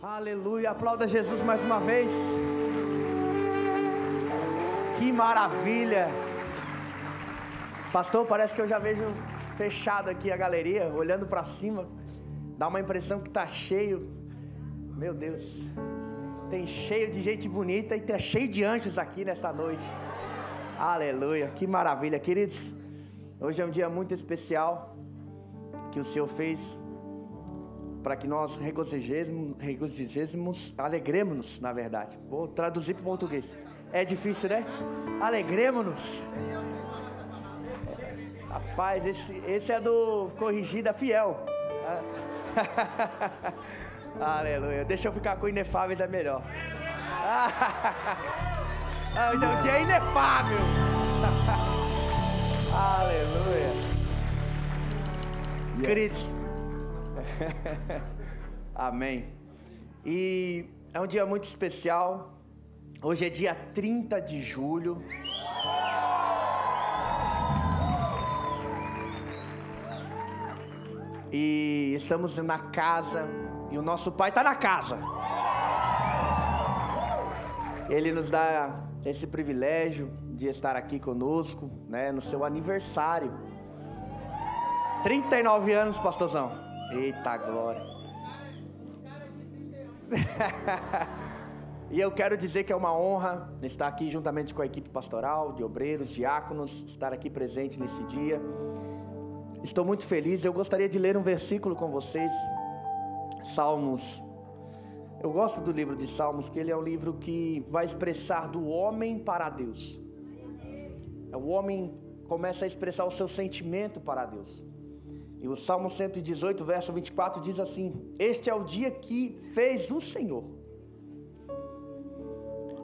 Aleluia, aplauda Jesus mais uma vez. Que maravilha. Pastor, parece que eu já vejo fechado aqui a galeria, olhando para cima. Dá uma impressão que está cheio. Meu Deus. Tem cheio de gente bonita e tem cheio de anjos aqui nesta noite. Aleluia, que maravilha. Queridos, hoje é um dia muito especial que o Senhor fez para que nós regozijemos, alegremos-nos, na verdade. Vou traduzir para o português. É difícil, né? Alegremos-nos. Rapaz, esse é do Corrigida Fiel. Aleluia. Deixa eu ficar com inefáveis, é melhor. Hoje é um dia inefável. Aleluia. Yes. Queridos. Amém. E é um dia muito especial. Hoje é dia 30 de julho. E estamos na casa. E o nosso Pai está na casa. Ele nos dá esse privilégio de estar aqui conosco, né, no seu aniversário. 39 anos, pastorzão. Eita glória. E eu quero dizer que é uma honra estar aqui juntamente com a equipe pastoral, de obreiros, diáconos, estar aqui presente nesse dia. Estou muito feliz. Eu gostaria de ler um versículo com vocês. Salmos. Eu gosto do livro de Salmos, que ele é um livro que vai expressar do homem para Deus. O homem começa a expressar o seu sentimento para Deus. E o Salmo 118, verso 24 diz assim: este é o dia que fez o Senhor.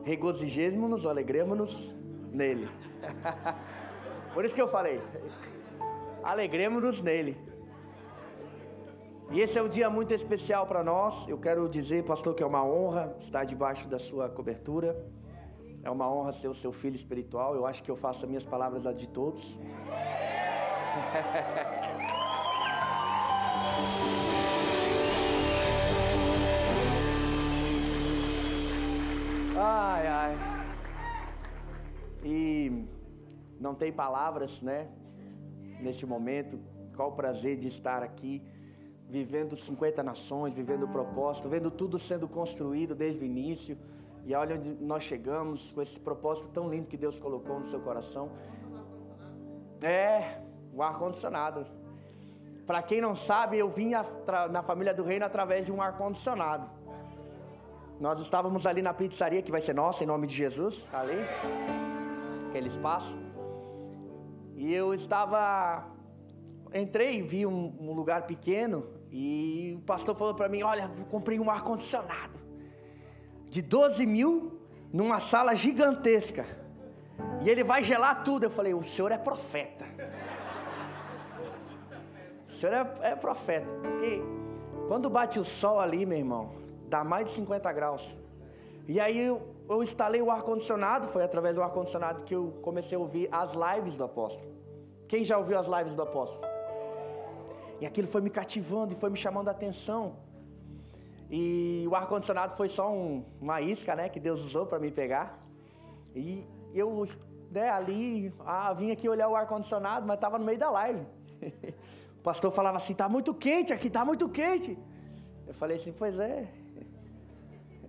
Regozijemo-nos, alegremos-nos nele. Por isso que eu falei, alegremos-nos nele. E esse é um dia muito especial para nós. Eu quero dizer, pastor, que é uma honra estar debaixo da sua cobertura. É uma honra ser o seu filho espiritual. Eu acho que eu faço as minhas palavras a de todos. Ai, ai. E não tem palavras, né? Neste momento. Qual o prazer de estar aqui, vivendo 50 nações, vivendo o propósito, vendo tudo sendo construído desde o início. E olha onde nós chegamos com esse propósito tão lindo que Deus colocou no seu coração. É, o ar-condicionado. Para quem não sabe, eu vim na família do reino através de um ar-condicionado. Nós estávamos ali na pizzaria, que vai ser nossa, em nome de Jesus, ali, aquele espaço. E eu entrei, vi um lugar pequeno, e o pastor falou para mim: olha, eu comprei um ar-condicionado de 12 mil, numa sala gigantesca, e ele vai gelar tudo. Eu falei: o senhor é profeta. O senhor é profeta, porque quando bate o sol ali, meu irmão, dá mais de 50 graus. E aí eu instalei o ar-condicionado. Foi através do ar-condicionado que eu comecei a ouvir as lives do apóstolo. Quem já ouviu as lives do apóstolo? E aquilo foi me cativando e foi me chamando a atenção. E o ar-condicionado foi só uma isca, né, que Deus usou para me pegar. E eu, né, ali, vim aqui olhar o ar-condicionado, mas estava no meio da live. O pastor falava assim: tá muito quente aqui, tá muito quente. Eu falei assim: pois é,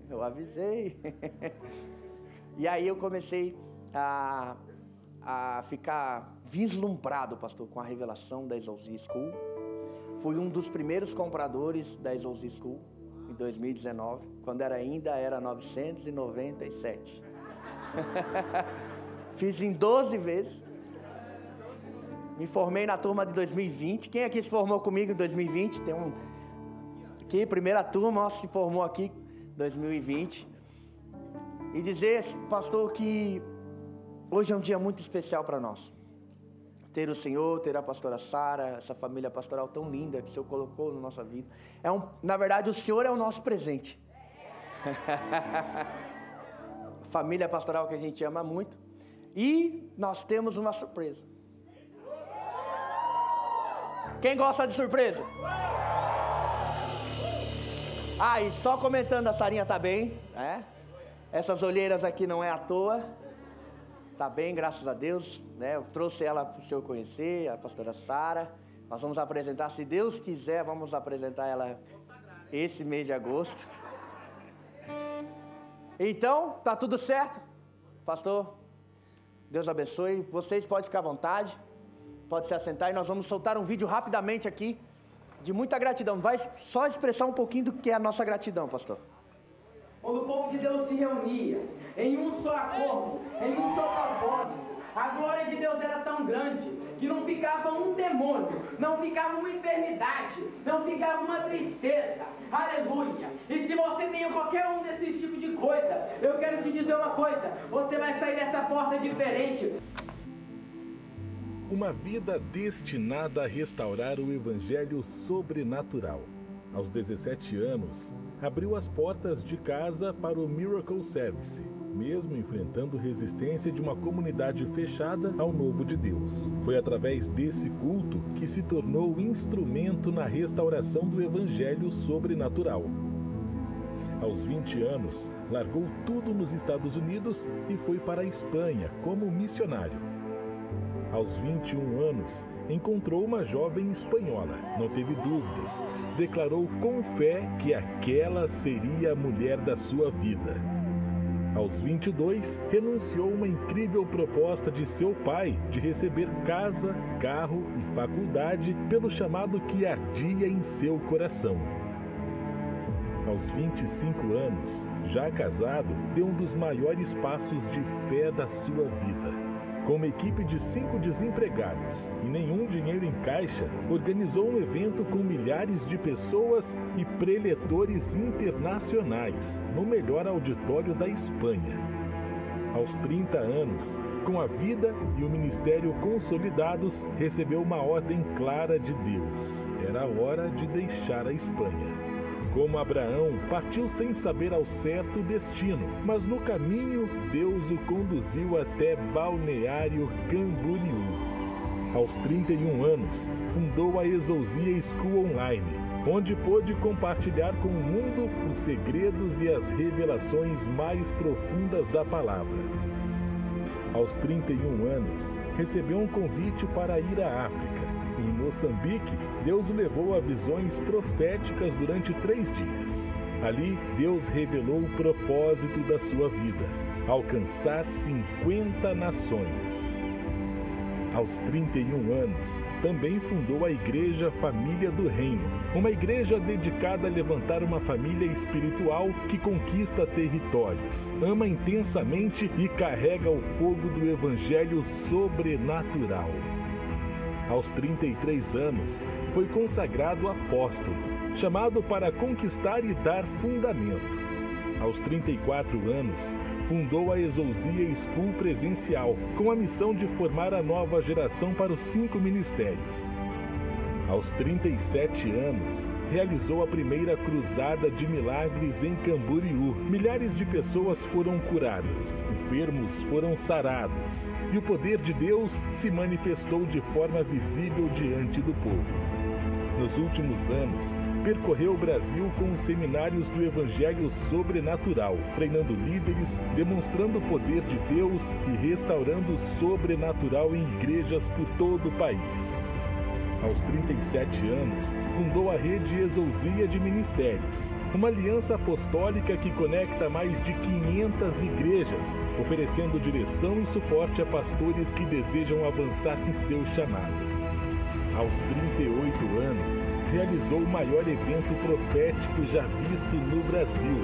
eu avisei. E aí eu comecei a ficar vislumbrado, pastor, com a revelação da Exousia School. Fui um dos primeiros compradores da Exousia School em 2019, quando ainda era 997. Fiz em 12 vezes. Me formei na turma de 2020. Quem aqui se formou comigo em 2020? Tem aqui, primeira turma, ó, se formou aqui em 2020. E dizer, pastor, que hoje é um dia muito especial para nós. Ter o Senhor, ter a pastora Sara, essa família pastoral tão linda que o Senhor colocou na nossa vida. Na verdade, o Senhor é o nosso presente. Família pastoral que a gente ama muito. E nós temos uma surpresa. Quem gosta de surpresa? Ah, e só comentando, a Sarinha tá bem, né? Essas olheiras aqui não é à toa. Tá bem, graças a Deus, né? Eu trouxe ela para o senhor conhecer, a pastora Sara. Nós vamos apresentar, se Deus quiser, vamos apresentar ela esse mês de agosto. Então, tá tudo certo? Pastor, Deus abençoe. Vocês podem ficar à vontade, pode se assentar e nós vamos soltar um vídeo rapidamente aqui, de muita gratidão. Vai só expressar um pouquinho do que é a nossa gratidão, pastor. Quando o povo de Deus se reunia em um só acordo, em um só propósito, a glória de Deus era tão grande que não ficava um demônio, não ficava uma enfermidade, não ficava uma tristeza. Aleluia! E se você tem qualquer um desses tipos de coisa, eu quero te dizer uma coisa: você vai sair dessa porta diferente. Uma vida destinada a restaurar o evangelho sobrenatural. Aos 17 anos, abriu as portas de casa para o Miracle Service, mesmo enfrentando resistência de uma comunidade fechada ao novo de Deus. Foi através desse culto que se tornou instrumento na restauração do evangelho sobrenatural. Aos 20 anos, largou tudo nos Estados Unidos e foi para a Espanha como missionário. Aos 21 anos, encontrou uma jovem espanhola. Não teve dúvidas. Declarou com fé que aquela seria a mulher da sua vida. Aos 22, renunciou uma incrível proposta de seu pai de receber casa, carro e faculdade pelo chamado que ardia em seu coração. Aos 25 anos, já casado, deu um dos maiores passos de fé da sua vida. Com uma equipe de 5 desempregados e nenhum dinheiro em caixa, organizou um evento com milhares de pessoas e preletores internacionais, no melhor auditório da Espanha. Aos 30 anos, com a vida e o ministério consolidados, recebeu uma ordem clara de Deus. Era hora de deixar a Espanha. Como Abraão, partiu sem saber ao certo o destino, mas no caminho Deus o conduziu até Balneário Camboriú. Aos 31 anos, fundou a Exousia School Online, onde pôde compartilhar com o mundo os segredos e as revelações mais profundas da palavra. Aos 31 anos, recebeu um convite para ir à África. Em Moçambique, Deus o levou a visões proféticas durante 3 dias. Ali, Deus revelou o propósito da sua vida: alcançar 50 nações. Aos 31 anos, também fundou a Igreja Família do Reino, uma igreja dedicada a levantar uma família espiritual que conquista territórios, ama intensamente e carrega o fogo do evangelho sobrenatural. Aos 33 anos, foi consagrado apóstolo, chamado para conquistar e dar fundamento. Aos 34 anos, fundou a Exousia School presencial, com a missão de formar a nova geração para os 5 ministérios. Aos 37 anos, realizou a primeira cruzada de milagres em Camboriú. Milhares de pessoas foram curadas, enfermos foram sarados, e o poder de Deus se manifestou de forma visível diante do povo. Nos últimos anos, percorreu o Brasil com os seminários do Evangelho Sobrenatural, treinando líderes, demonstrando o poder de Deus e restaurando o sobrenatural em igrejas por todo o país. Aos 37 anos, fundou a Rede Exousia de Ministérios, uma aliança apostólica que conecta mais de 500 igrejas, oferecendo direção e suporte a pastores que desejam avançar em seu chamado. Aos 38 anos, realizou o maior evento profético já visto no Brasil,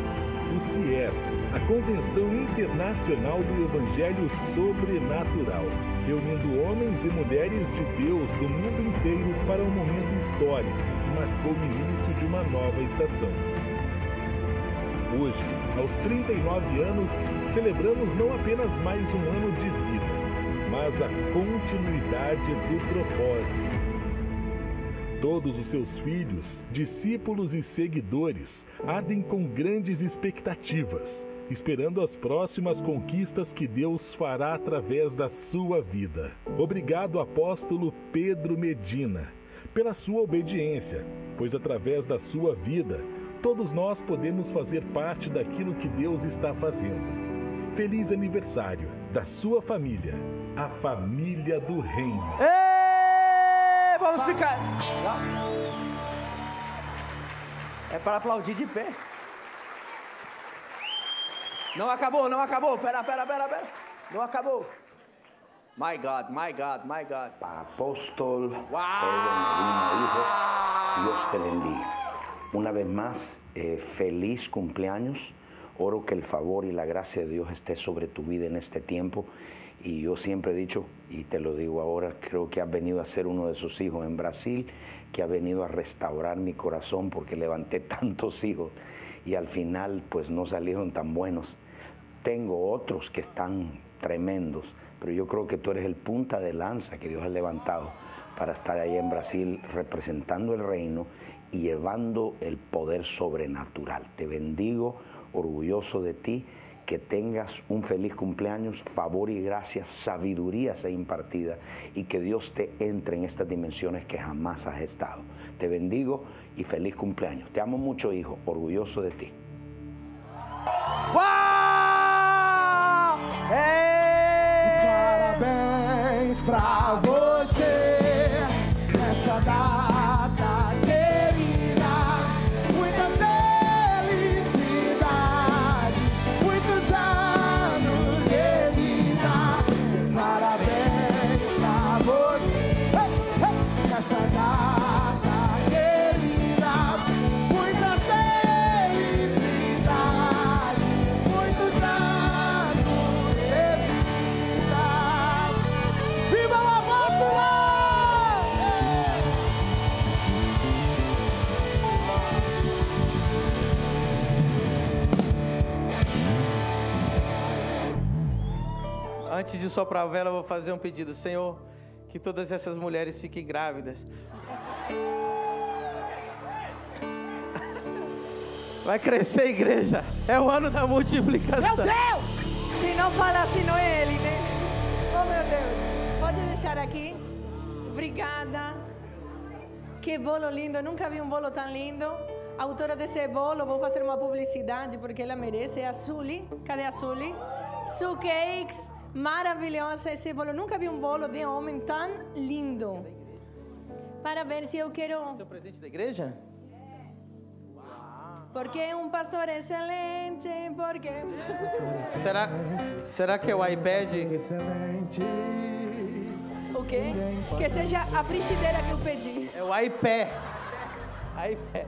o CIES, a Convenção Internacional do Evangelho Sobrenatural, reunindo homens e mulheres de Deus do mundo inteiro para um momento histórico que marcou o início de uma nova estação. Hoje, aos 39 anos, celebramos não apenas mais um ano de vida, mas a continuidade do propósito. Todos os seus filhos, discípulos e seguidores ardem com grandes expectativas, esperando as próximas conquistas que Deus fará através da sua vida. Obrigado, apóstolo Pedro Medina, pela sua obediência, pois através da sua vida, todos nós podemos fazer parte daquilo que Deus está fazendo. Feliz aniversário da sua família, a família do Reino. Ei, vamos ficar. É para aplaudir de pé. Não acabou, não acabou. Pera. Não acabou. My God. Apóstol Pedro Medina, hijo, Dios te bendiga. Una vez más, feliz cumpleaños. Oro que el favor y la gracia de Dios esté sobre tu vida en este tiempo. Y yo siempre he dicho, y te lo digo ahora, creo que has venido a ser uno de esos hijos en Brasil, que ha venido a restaurar mi corazón porque levanté tantos hijos y al final pues no salieron tan buenos. Tengo otros que están tremendos, pero yo creo que tú eres el punta de lanza que Dios ha levantado para estar allá en Brasil representando el reino y llevando el poder sobrenatural. Te bendigo, orgulloso de ti, que tengas un feliz cumpleaños, favor y gracia, sabiduría sea impartida y que Dios te entre en estas dimensiones que jamás has estado. Te bendigo y feliz cumpleaños. Te amo mucho, hijo, orgulloso de ti. ¡Wow! Hey! Parabéns pra você nessa data querida. Muitas felicidades, muitos anos de vida. Parabéns pra você nessa data querida. Muitas felicidades, muitos anos de vida. Viva a Apóstola! Antes de soprar a vela, eu vou fazer um pedido. Senhor, que todas essas mulheres fiquem grávidas. Vai crescer a igreja. É o ano da multiplicação. Meu Deus! Se não fala assim, não é ele, né? Oh, meu Deus. Pode deixar aqui? Obrigada. Que bolo lindo. Eu nunca vi um bolo tão lindo. A autora desse bolo, vou fazer uma publicidade porque ela merece. É a Sully. Cadê a Sully? Su Cakes. Maravilhosa esse bolo. Eu nunca vi um bolo de homem tão lindo. Parabéns, eu quero... Seu presente da igreja? Porque é um pastor excelente, porque... Será que é o iPad? Excelente. O quê? Que seja a frigideira que eu pedi. É o iPad. iPad.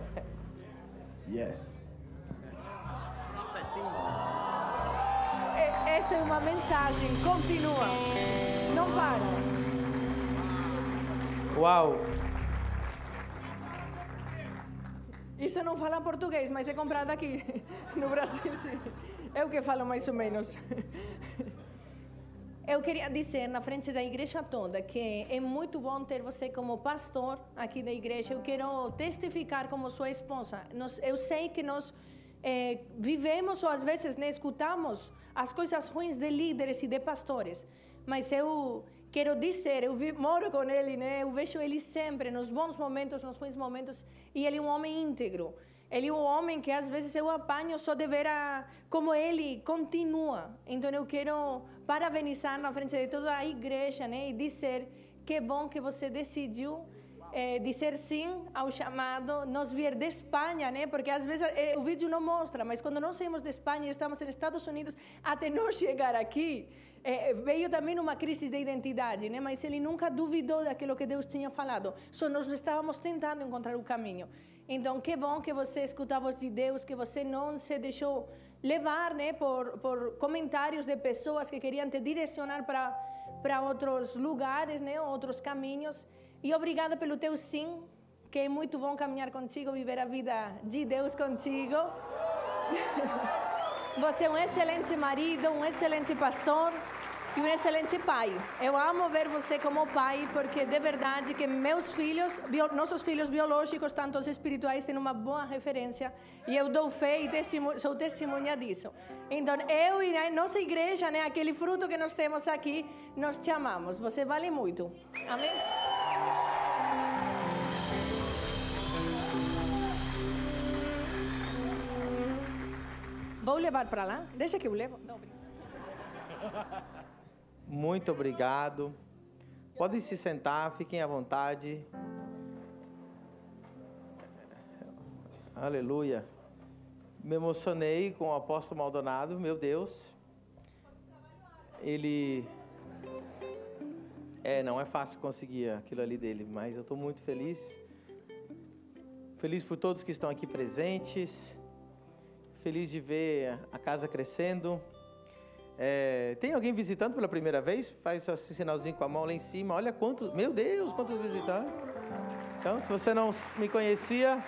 Yes. Essa é uma mensagem, continua. Não para. Uau. Isso não fala português, mas é comprado aqui. No Brasil, sim. Eu que falo mais ou menos. Eu queria dizer na frente da igreja toda que é muito bom ter você como pastor aqui da igreja. Eu quero testificar como sua esposa. Eu sei que nós vivemos ou às vezes escutamos as coisas ruins de líderes e de pastores. Mas eu quero dizer, eu moro com ele, né? Eu vejo ele sempre, nos bons momentos, nos ruins momentos, e ele é um homem íntegro. Ele é um homem que às vezes eu apanho só de ver como ele continua. Então eu quero parabenizar na frente de toda a igreja, né? E dizer que é bom que você decidiu dizer sim ao chamado, nós vir de Espanha, né? Porque às vezes o vídeo não mostra, mas quando nós saímos de Espanha e estamos nos Estados Unidos, até nós chegar aqui, veio também uma crise de identidade, né? Mas ele nunca duvidou daquilo que Deus tinha falado. Só nós estávamos tentando encontrar o caminho. Então, que bom que você escuta a voz de Deus, que você não se deixou levar, né, por comentários de pessoas que queriam te direcionar para outros lugares, né, outros caminhos. E obrigada pelo teu sim, que é muito bom caminhar contigo, viver a vida de Deus contigo. Você é um excelente marido, um excelente pastor e um excelente pai. Eu amo ver você como pai, porque de verdade que meus filhos, nossos filhos biológicos, tanto os espirituais, têm uma boa referência. E eu dou fé e sou testemunha disso. Então, eu e a nossa igreja, né, aquele fruto que nós temos aqui, nós te amamos. Você vale muito. Amém? Vou levar para lá? Deixa que eu levo. Não, Muito obrigado. Podem se sentar, fiquem à vontade. Aleluia. Me emocionei com o apóstolo Maldonado, meu Deus. Ele... não é fácil conseguir aquilo ali dele, mas eu estou muito feliz. Feliz por todos que estão aqui presentes. Feliz de ver a casa crescendo. Tem alguém visitando pela primeira vez? Faz o sinalzinho com a mão lá em cima. Olha quantos... Meu Deus, quantos visitantes. Então, se você não me conhecia,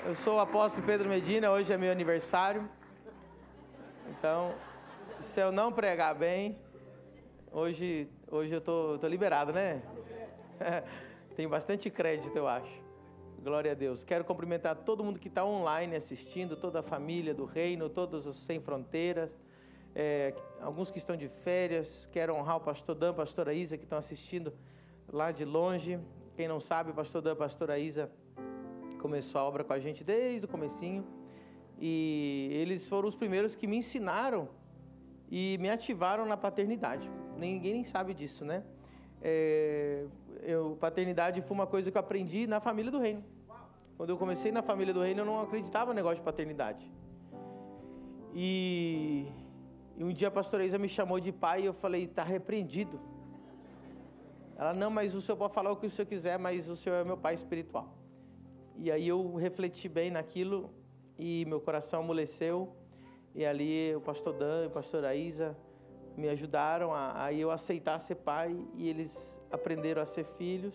eu sou o apóstolo Pedro Medina. Hoje é meu aniversário. Então, se eu não pregar bem, hoje eu tô liberado, né? Tem bastante crédito, eu acho. Glória a Deus. Quero cumprimentar todo mundo que está online assistindo, toda a família do reino, todos os Sem Fronteiras, alguns que estão de férias. Quero honrar o pastor Dan, pastora Isa, que estão assistindo lá de longe. Quem não sabe, o pastor Dan, pastora Isa começou a obra com a gente desde o comecinho. E eles foram os primeiros que me ensinaram e me ativaram na paternidade. Ninguém nem sabe disso, né? Paternidade foi uma coisa que eu aprendi na família do reino. Quando eu comecei na família do reino, eu não acreditava no negócio de paternidade. E um dia a pastora Isa me chamou de pai e eu falei, está repreendido. Ela, não, mas o senhor pode falar o que o senhor quiser, mas o senhor é meu pai espiritual. E aí eu refleti bem naquilo e meu coração amoleceu. E ali o pastor Dan e a pastora Isa me ajudaram a eu aceitar ser pai, e eles aprenderam a ser filhos.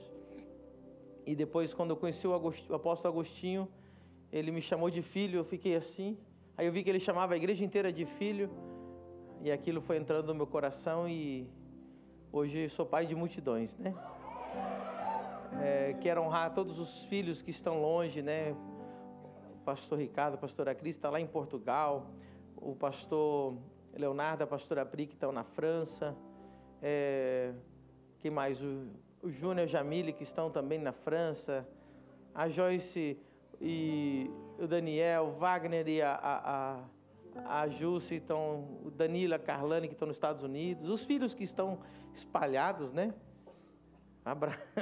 E depois, quando eu conheci o apóstolo Agostinho, ele me chamou de filho, eu fiquei assim. Aí eu vi que ele chamava a igreja inteira de filho, e aquilo foi entrando no meu coração, e hoje sou pai de multidões, né? Quero honrar todos os filhos que estão longe, né? O pastor Ricardo, a pastora Cris está lá em Portugal, o pastor Leonardo, a pastora Pri, que estão na França, quem mais? O Júnior e a Jamile, que estão também na França, a Joyce e o Daniel, o Wagner e a Jussi, o Danilo, a Carlane, que estão nos Estados Unidos, os filhos que estão espalhados, né?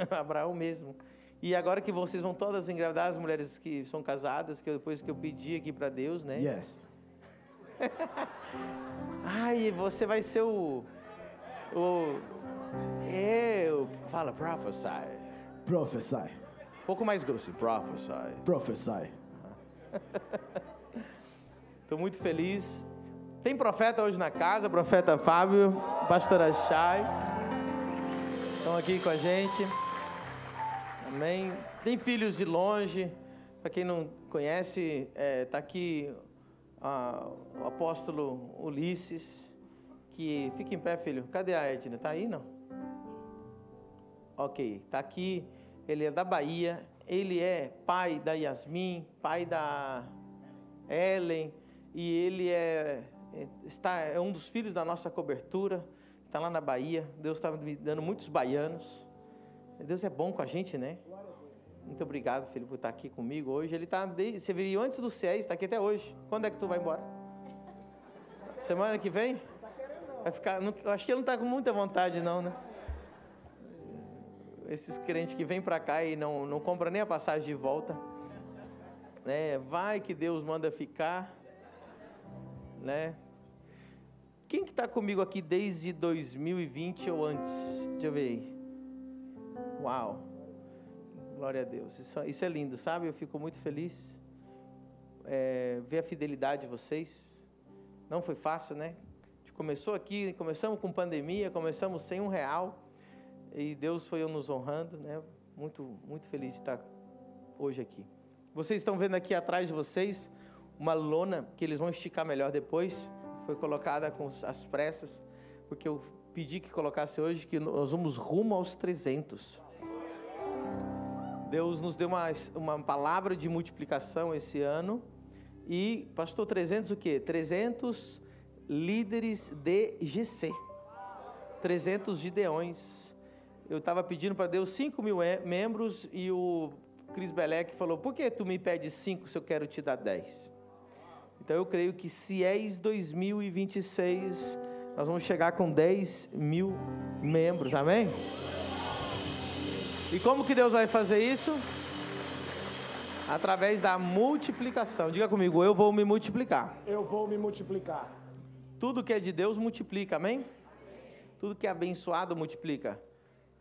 Abraão mesmo. E agora que vocês vão todas engravidar, as mulheres que são casadas, que depois que eu pedi aqui para Deus, né? Yes. Ai, você vai ser fala, prophesy. Prophesy. Um pouco mais grosso, prophesy. Prophesy. Estou muito feliz. Tem profeta hoje na casa, profeta Fábio, pastora Chay. Estão aqui com a gente. Amém. Tem filhos de longe. Para quem não conhece, está aqui o apóstolo Ulisses, que fica em pé, filho. Cadê a Edna? Está aí, não? Ok, está aqui. Ele é da Bahia. Ele é pai da Yasmin, pai da Ellen, e ele é um dos filhos da nossa cobertura. Está lá na Bahia. Deus está me dando muitos baianos. Deus é bom com a gente, né? Muito obrigado, filho, por estar aqui comigo hoje. Ele está, você veio antes do CIES, está aqui até hoje. Quando é que tu vai embora? Semana que vem? Vai ficar, eu acho que ele não está com muita vontade, não, né? Esses crentes que vêm para cá e não compram nem a passagem de volta, né? Vai que Deus manda ficar, né? Quem que está comigo aqui desde 2020 ou antes? Deixa eu ver aí. Uau! Glória a Deus. Isso é lindo, sabe? Eu fico muito feliz. Ver a fidelidade de vocês. Não foi fácil, né? A gente começou aqui, começamos com pandemia, começamos sem R$1. E Deus foi nos honrando, né? Muito, muito feliz de estar hoje aqui. Vocês estão vendo aqui atrás de vocês uma lona que eles vão esticar melhor depois. Foi colocada com as pressas, porque eu pedi que colocasse hoje, que nós vamos rumo aos 300. Deus nos deu uma palavra de multiplicação esse ano. E, pastor, 300 o quê? 300 líderes de GC. 300 gideões. Eu estava pedindo para Deus 5.000 membros e o Cris Belec falou, por que tu me pede 5 se eu quero te dar 10? Então Então eu creio que se é 2026, nós vamos chegar com 10 mil membros, amém? E como que Deus vai fazer isso? Através da multiplicação. Diga comigo, eu vou me multiplicar. Eu vou me multiplicar. Tudo que é de Deus multiplica, amém? Tudo que é abençoado multiplica.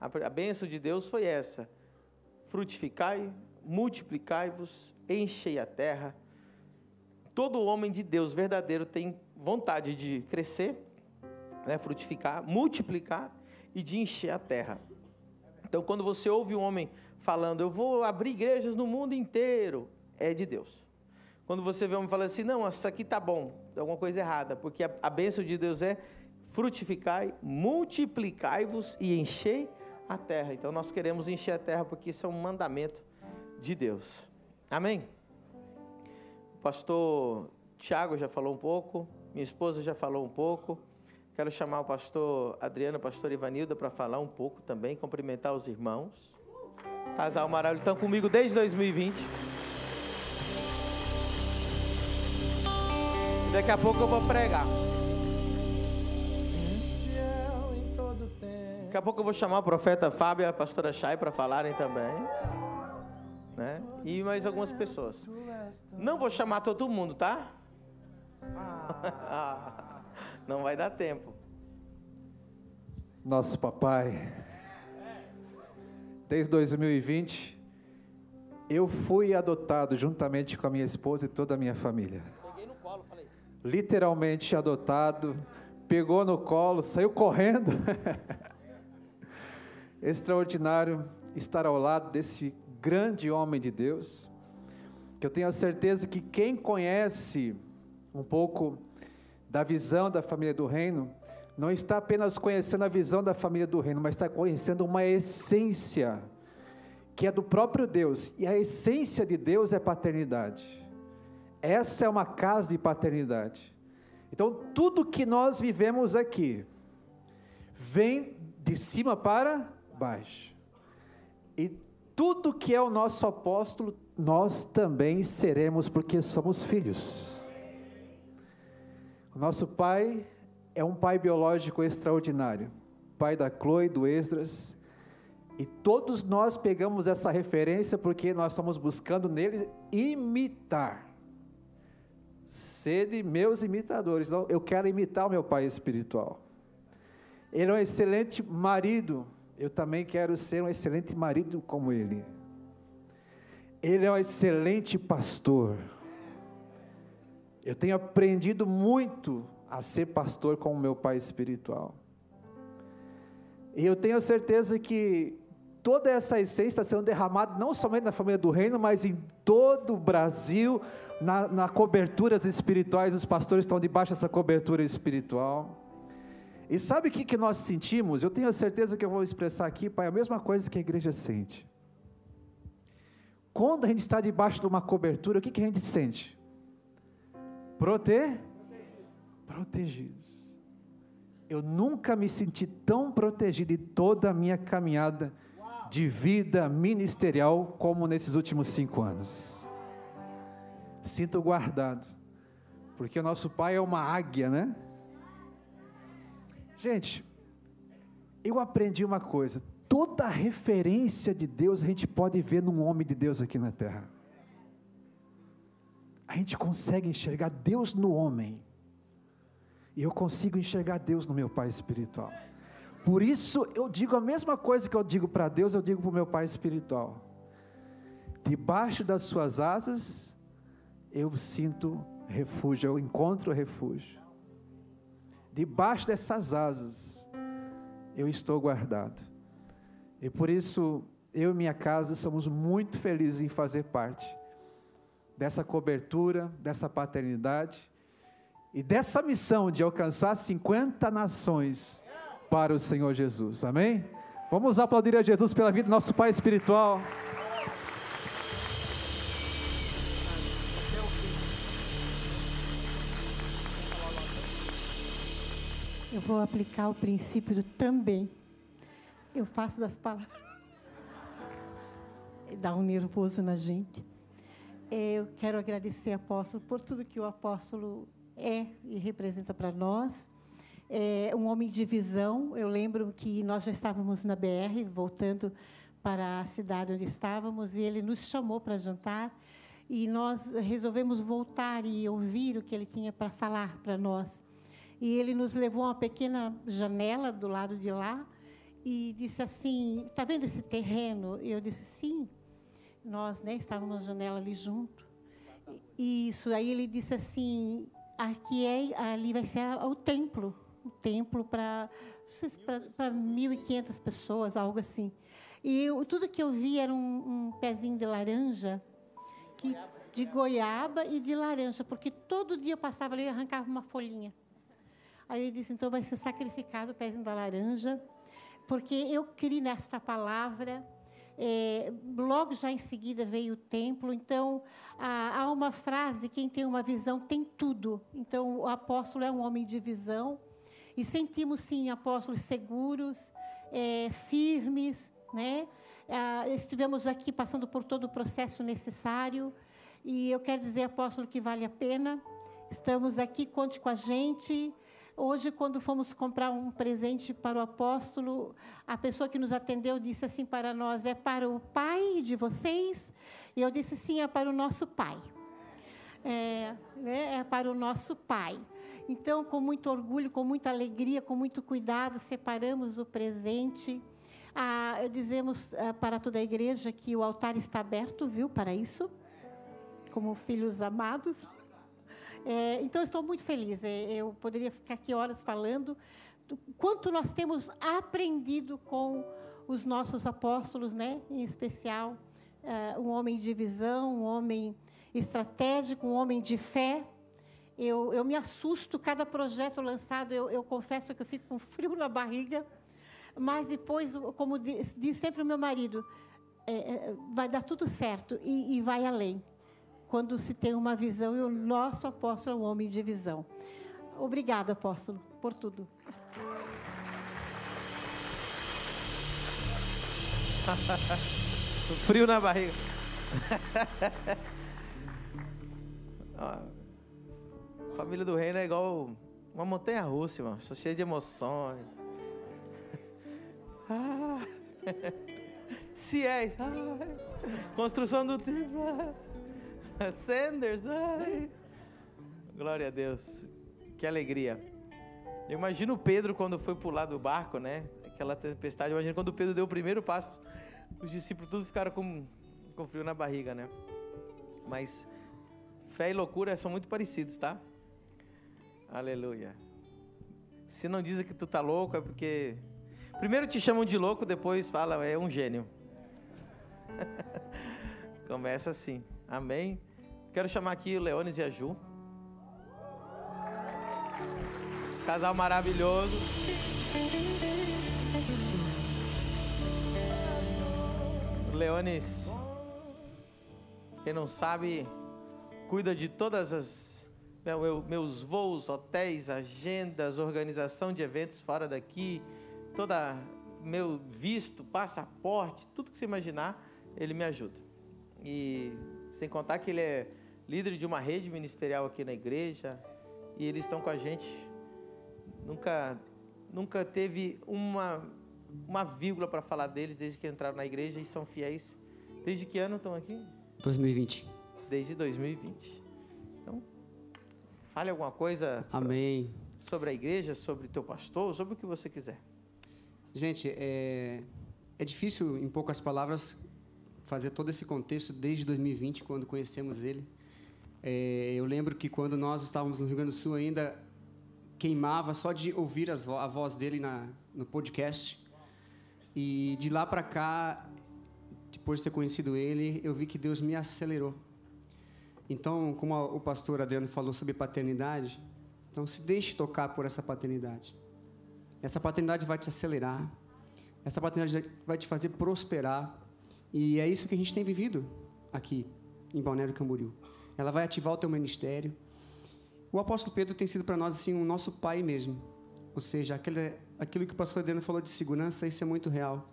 A bênção de Deus foi essa: frutificai, multiplicai-vos, enchei a terra. Todo homem de Deus verdadeiro tem vontade de crescer, né, frutificar, multiplicar e de encher a terra. Então, quando você ouve um homem falando, eu vou abrir igrejas no mundo inteiro, é de Deus. Quando você vê um homem falando assim, não, isso aqui tá bom, tem alguma coisa errada, porque a bênção de Deus é frutificai, multiplicai-vos e enchei a terra. Então, nós queremos encher a terra porque isso é um mandamento de Deus. Amém? O pastor Tiago já falou um pouco, minha esposa já falou um pouco. Quero chamar o pastor Adriano, o pastor Ivanilda para falar um pouco também, cumprimentar os irmãos. Casal maravilhoso, estão comigo desde 2020. E daqui a pouco eu vou pregar. Daqui a pouco eu vou chamar o profeta Fábio e a pastora Chay para falarem também. Né? E mais algumas pessoas. Não vou chamar todo mundo, tá? Não vai dar tempo. Nosso papai, desde 2020, eu fui adotado juntamente com a minha esposa e toda a minha família. Peguei no colo, falei. Literalmente adotado, pegou no colo, saiu correndo. Extraordinário estar ao lado desse grande homem de Deus, que eu tenho a certeza que quem conhece um pouco da visão da família do reino, não está apenas conhecendo a visão da família do reino, mas está conhecendo uma essência, que é do próprio Deus, e a essência de Deus é paternidade. Essa é uma casa de paternidade. Então, tudo que nós vivemos aqui, vem de cima para baixo, e tudo que é o nosso apóstolo, nós também seremos, porque somos filhos. O nosso pai é um pai biológico extraordinário, pai da Chloe, do Esdras, e todos nós pegamos essa referência porque nós estamos buscando nele imitar. Sede meus imitadores. Então, eu quero imitar o meu pai espiritual. Ele é um excelente marido, eu também quero ser um excelente marido como ele. Ele é um excelente pastor. Eu tenho aprendido muito a ser pastor com o meu pai espiritual. E eu tenho certeza que toda essa essência está sendo derramada não somente na família do reino, mas em todo o Brasil, na coberturas espirituais. Os pastores estão debaixo dessa cobertura espiritual. E sabe o que nós sentimos? Eu tenho a certeza que eu vou expressar aqui, pai, a mesma coisa que a igreja sente. Quando a gente está debaixo de uma cobertura, o que a gente sente? Protegidos. Eu nunca me senti tão protegido em toda a minha caminhada de vida ministerial como nesses últimos 5 anos. Sinto guardado, porque o nosso pai é uma águia, né? Gente, eu aprendi uma coisa: toda referência de Deus a gente pode ver num homem de Deus aqui na terra. A gente consegue enxergar Deus no homem, e eu consigo enxergar Deus no meu pai espiritual. Por isso eu digo a mesma coisa que eu digo para Deus, eu digo para o meu pai espiritual: debaixo das suas asas eu sinto refúgio, eu encontro refúgio. Debaixo dessas asas eu estou guardado. E por isso eu e minha casa somos muito felizes em fazer parte dessa cobertura, dessa paternidade e dessa missão de alcançar 50 nações para o Senhor Jesus, amém? Vamos aplaudir a Jesus pela vida do nosso pai espiritual. Eu vou aplicar o princípio do também. Eu faço das palavras. Dá um nervoso na gente. Eu quero agradecer, apóstolo, por tudo que o apóstolo é e representa para nós. É um homem de visão. Eu lembro que nós já estávamos na BR, voltando para a cidade onde estávamos, e ele nos chamou para jantar, e nós resolvemos voltar e ouvir o que ele tinha para falar para nós. E ele nos levou a uma pequena janela do lado de lá e disse assim: está vendo esse terreno? E eu disse: sim. Nós, né, estávamos na janela ali junto. E isso aí ele disse assim: ali vai ser o templo para 1.500 pessoas, algo assim. E tudo que eu vi era um pezinho de laranja, de goiaba e de laranja, porque todo dia eu passava ali e arrancava uma folhinha. Aí eu disse: então vai ser sacrificado o pezinho da laranja, porque eu criei nesta palavra. Logo já em seguida veio o templo. Então há uma frase: quem tem uma visão tem tudo. Então o apóstolo é um homem de visão, e sentimos sim, apóstolos, seguros, firmes, né? Estivemos aqui passando por todo o processo necessário, e eu quero dizer, apóstolo, que vale a pena. Estamos aqui, conte com a gente. Hoje, quando fomos comprar um presente para o apóstolo, a pessoa que nos atendeu disse assim para nós: é para o pai de vocês? E eu disse: sim, é para o nosso pai. É para o nosso pai. Então, com muito orgulho, com muita alegria, com muito cuidado, separamos o presente. Dizemos para toda a igreja que o altar está aberto, viu, para isso, como filhos amados. Então, estou muito feliz. Eu poderia ficar aqui horas falando do quanto nós temos aprendido com os nossos apóstolos, né? Em especial, um homem de visão, um homem estratégico, um homem de fé. Eu me assusto, cada projeto lançado, eu confesso que eu fico com frio na barriga, mas depois, como diz sempre o meu marido, vai dar tudo certo e vai além. Quando se tem uma visão, e o nosso apóstolo é um homem de visão. Obrigada, apóstolo, por tudo. Frio na barriga. Família do Reino é igual uma montanha-russa, irmão. Estou cheio de emoções. Fiéis. Construção do templo. Sanders, glória a Deus, que alegria. Eu imagino Pedro quando foi pular do barco, né? Aquela tempestade. Imagino quando Pedro deu o primeiro passo, os discípulos todos ficaram com frio na barriga, né? Mas fé e loucura são muito parecidos, tá? Aleluia. Se não dizem que tu tá louco, é porque primeiro te chamam de louco, depois fala é um gênio. Começa assim. Amém. Quero chamar aqui o Leones e a Ju. Casal maravilhoso. O Leones, quem não sabe, cuida de todas as meus voos, hotéis, agendas, organização de eventos fora daqui, toda meu visto, passaporte, tudo que você imaginar, ele me ajuda. E sem contar que ele é líder de uma rede ministerial aqui na igreja, e eles estão com a gente. Nunca teve uma vírgula para falar deles desde que entraram na igreja, e são fiéis. Desde que ano estão aqui? 2020. Desde 2020. Então, fale alguma coisa. Amém. Sobre a igreja, sobre o teu pastor, sobre o que você quiser. Gente, é difícil, em poucas palavras, fazer todo esse contexto desde 2020, quando conhecemos ele. Eu lembro que quando nós estávamos no Rio Grande do Sul ainda queimava só de ouvir a voz dele no podcast. E de lá para cá, depois de ter conhecido ele, eu vi que Deus me acelerou. Então, como o pastor Adriano falou sobre paternidade, então se deixe tocar por essa paternidade. Essa paternidade vai te acelerar. Essa paternidade vai te fazer prosperar. E é isso que a gente tem vivido aqui em Balneário Camboriú. Ela vai ativar o teu ministério. O apóstolo Pedro tem sido para nós assim o nosso pai mesmo. Ou seja, aquilo que o pastor Adriano falou de segurança, isso é muito real.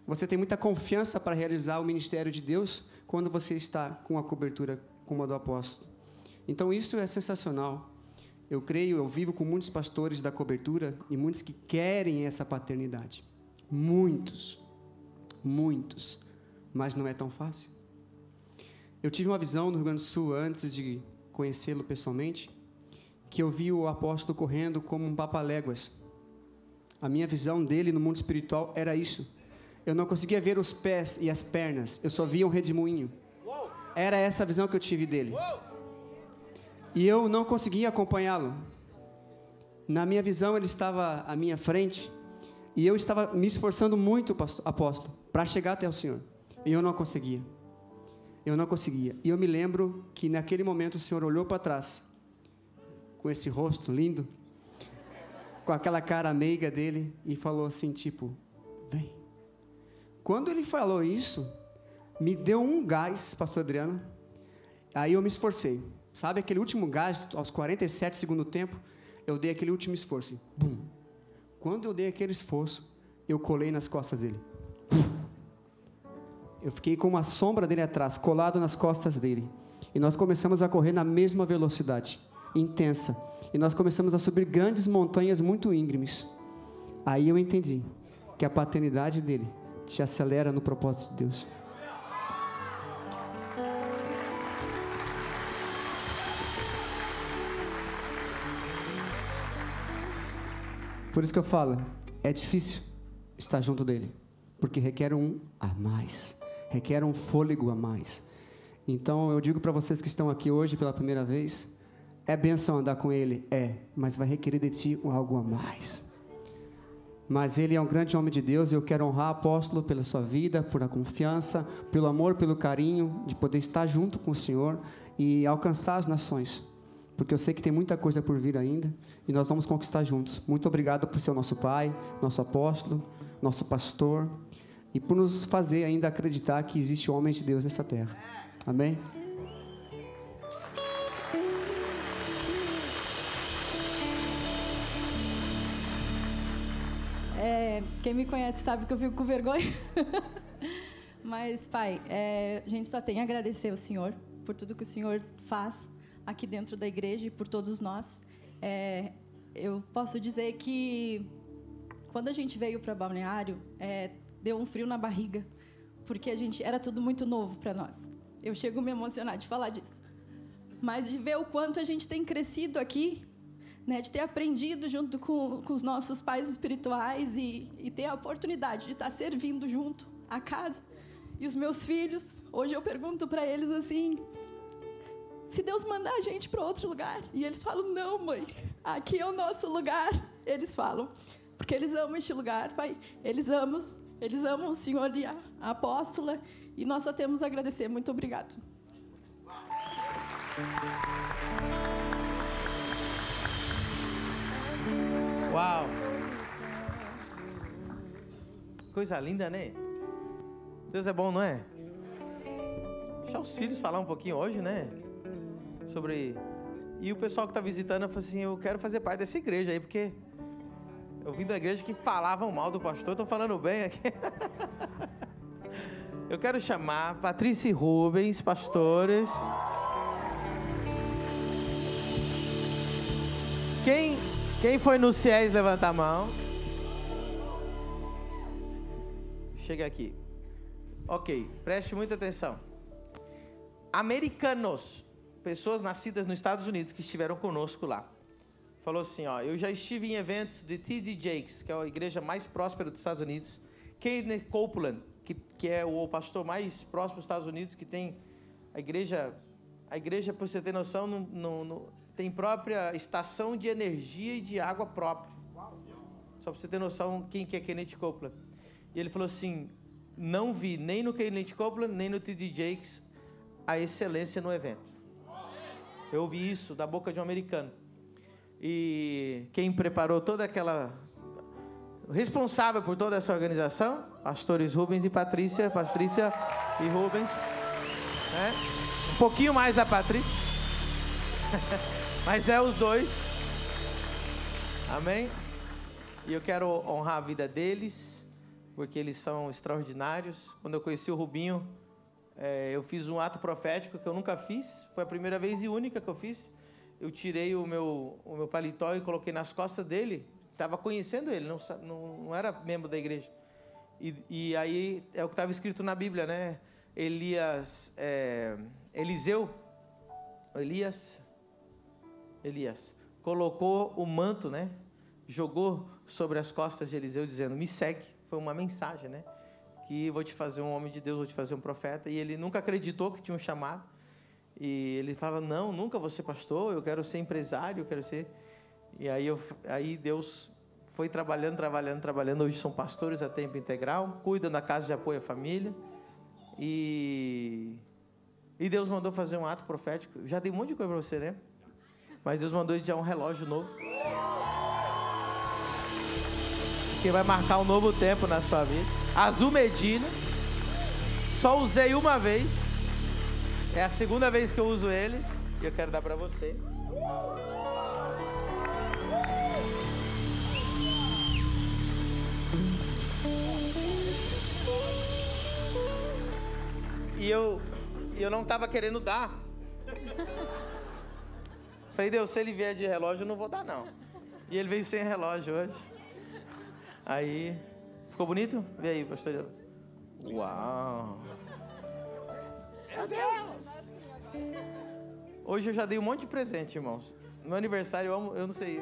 Você tem muita confiança para realizar o ministério de Deus quando você está com a cobertura como a do apóstolo. Então, isso é sensacional. Eu creio, eu vivo com muitos pastores da cobertura e muitos que querem essa paternidade. Muitos, mas não é tão fácil. Eu tive uma visão no Rio Grande do Sul, antes de conhecê-lo pessoalmente, que eu vi o apóstolo correndo como um papaléguas. A minha visão dele no mundo espiritual era isso. Eu não conseguia ver os pés e as pernas, eu só via um redemoinho. Era essa a visão que eu tive dele. E eu não conseguia acompanhá-lo. Na minha visão, ele estava à minha frente, e eu estava me esforçando muito, apóstolo, para chegar até o Senhor. E eu não conseguia. E eu me lembro que naquele momento o Senhor olhou para trás, com esse rosto lindo, com aquela cara meiga dele, e falou assim, tipo, vem. Quando ele falou isso, me deu um gás, pastor Adriano. Aí eu me esforcei. Sabe aquele último gás, aos 47 do segundo tempo, eu dei aquele último esforço. Bum. Quando eu dei aquele esforço, eu colei nas costas dele. Eu fiquei com uma sombra dele atrás, colado nas costas dele. E nós começamos a correr na mesma velocidade, intensa. E nós começamos a subir grandes montanhas muito íngremes. Aí eu entendi que a paternidade dele te acelera no propósito de Deus. Por isso que eu falo, é difícil estar junto dele, porque requer um a mais, requer um fôlego a mais. Então eu digo para vocês que estão aqui hoje pela primeira vez, é bênção andar com ele? É, mas vai requerer de ti algo a mais. Mas ele é um grande homem de Deus, e eu quero honrar o apóstolo pela sua vida, por a confiança, pelo amor, pelo carinho, de poder estar junto com o Senhor e alcançar as nações. Porque eu sei que tem muita coisa por vir ainda, e nós vamos conquistar juntos. Muito obrigado por ser o nosso pai, nosso apóstolo, nosso pastor, e por nos fazer ainda acreditar que existe homens de Deus nessa terra. Amém? Quem me conhece sabe que eu fico com vergonha. Mas, pai, a gente só tem a agradecer ao Senhor por tudo que o Senhor faz aqui dentro da igreja e por todos nós. Eu posso dizer que quando a gente veio para Balneário, deu um frio na barriga, porque era tudo muito novo para nós. Eu chego a me emocionar de falar disso. Mas de ver o quanto a gente tem crescido aqui, né, de ter aprendido junto com os nossos pais espirituais e ter a oportunidade de estar servindo junto a casa. E os meus filhos, hoje eu pergunto para eles assim, se Deus mandar a gente para outro lugar. E eles falam, não, mãe, aqui é o nosso lugar. Eles falam, porque eles amam este lugar, pai. Eles amam o Senhor e a apóstola. E nós só temos a agradecer. Muito obrigado. Uau! Coisa linda, né? Deus é bom, não é? Deixar os filhos falar um pouquinho hoje, né? Sobre... E o pessoal que está visitando falou assim, eu quero fazer parte dessa igreja aí, porque eu vim da igreja que falavam mal do pastor, estão falando bem aqui. Eu quero chamar Patrícia e Rubens, pastores. Quem foi no CIES, levanta a mão. Chega aqui. Ok, preste muita atenção. Americanos, pessoas nascidas nos Estados Unidos que estiveram conosco lá. Falou assim, ó, eu já estive em eventos de T.D. Jakes, que é a igreja mais próspera dos Estados Unidos. Kenneth Copeland, que é o pastor mais próximo dos Estados Unidos, que tem a igreja, para você ter noção, tem própria estação de energia e de água própria. Só para você ter noção quem que é Kenneth Copeland. E ele falou assim, não vi nem no Kenneth Copeland, nem no T.D. Jakes a excelência no evento. Eu ouvi isso da boca de um americano. E quem preparou toda aquela... responsável por toda essa organização, pastores Rubens e Patrícia e Rubens. Um pouquinho mais a Patrícia. Mas é os dois. Amém? E eu quero honrar a vida deles, porque eles são extraordinários. Quando eu conheci o Rubinho, eu fiz um ato profético que eu nunca fiz. Foi a primeira vez e única que eu fiz. Eu tirei o meu paletó e coloquei nas costas dele. Estava conhecendo ele, não era membro da igreja. E aí é o que estava escrito na Bíblia, né? Elias colocou o manto, né? Jogou sobre as costas de Eliseu, dizendo: me segue. Foi uma mensagem, né? Que vou te fazer um homem de Deus, vou te fazer um profeta. E ele nunca acreditou que tinha um chamado. E ele fala: não, nunca vou ser pastor, eu quero ser empresário, eu quero ser... E aí Deus foi trabalhando. Hoje são pastores a tempo integral, cuidam da casa de apoio à família. E Deus mandou fazer um ato profético. Já dei um monte de coisa para você, né? Mas Deus mandou ele dar um relógio novo, que vai marcar um novo tempo na sua vida. Azul Medina. Só usei uma vez. É a segunda vez que eu uso ele. E eu quero dar para você. E eu não estava querendo dar. Falei: Deus, se ele vier de relógio, eu não vou dar, não. E ele veio sem relógio hoje. Aí, ficou bonito? Vê aí, pastor. Uau! Meu Deus! Hoje eu já dei um monte de presente, irmãos. No meu aniversário, eu não sei.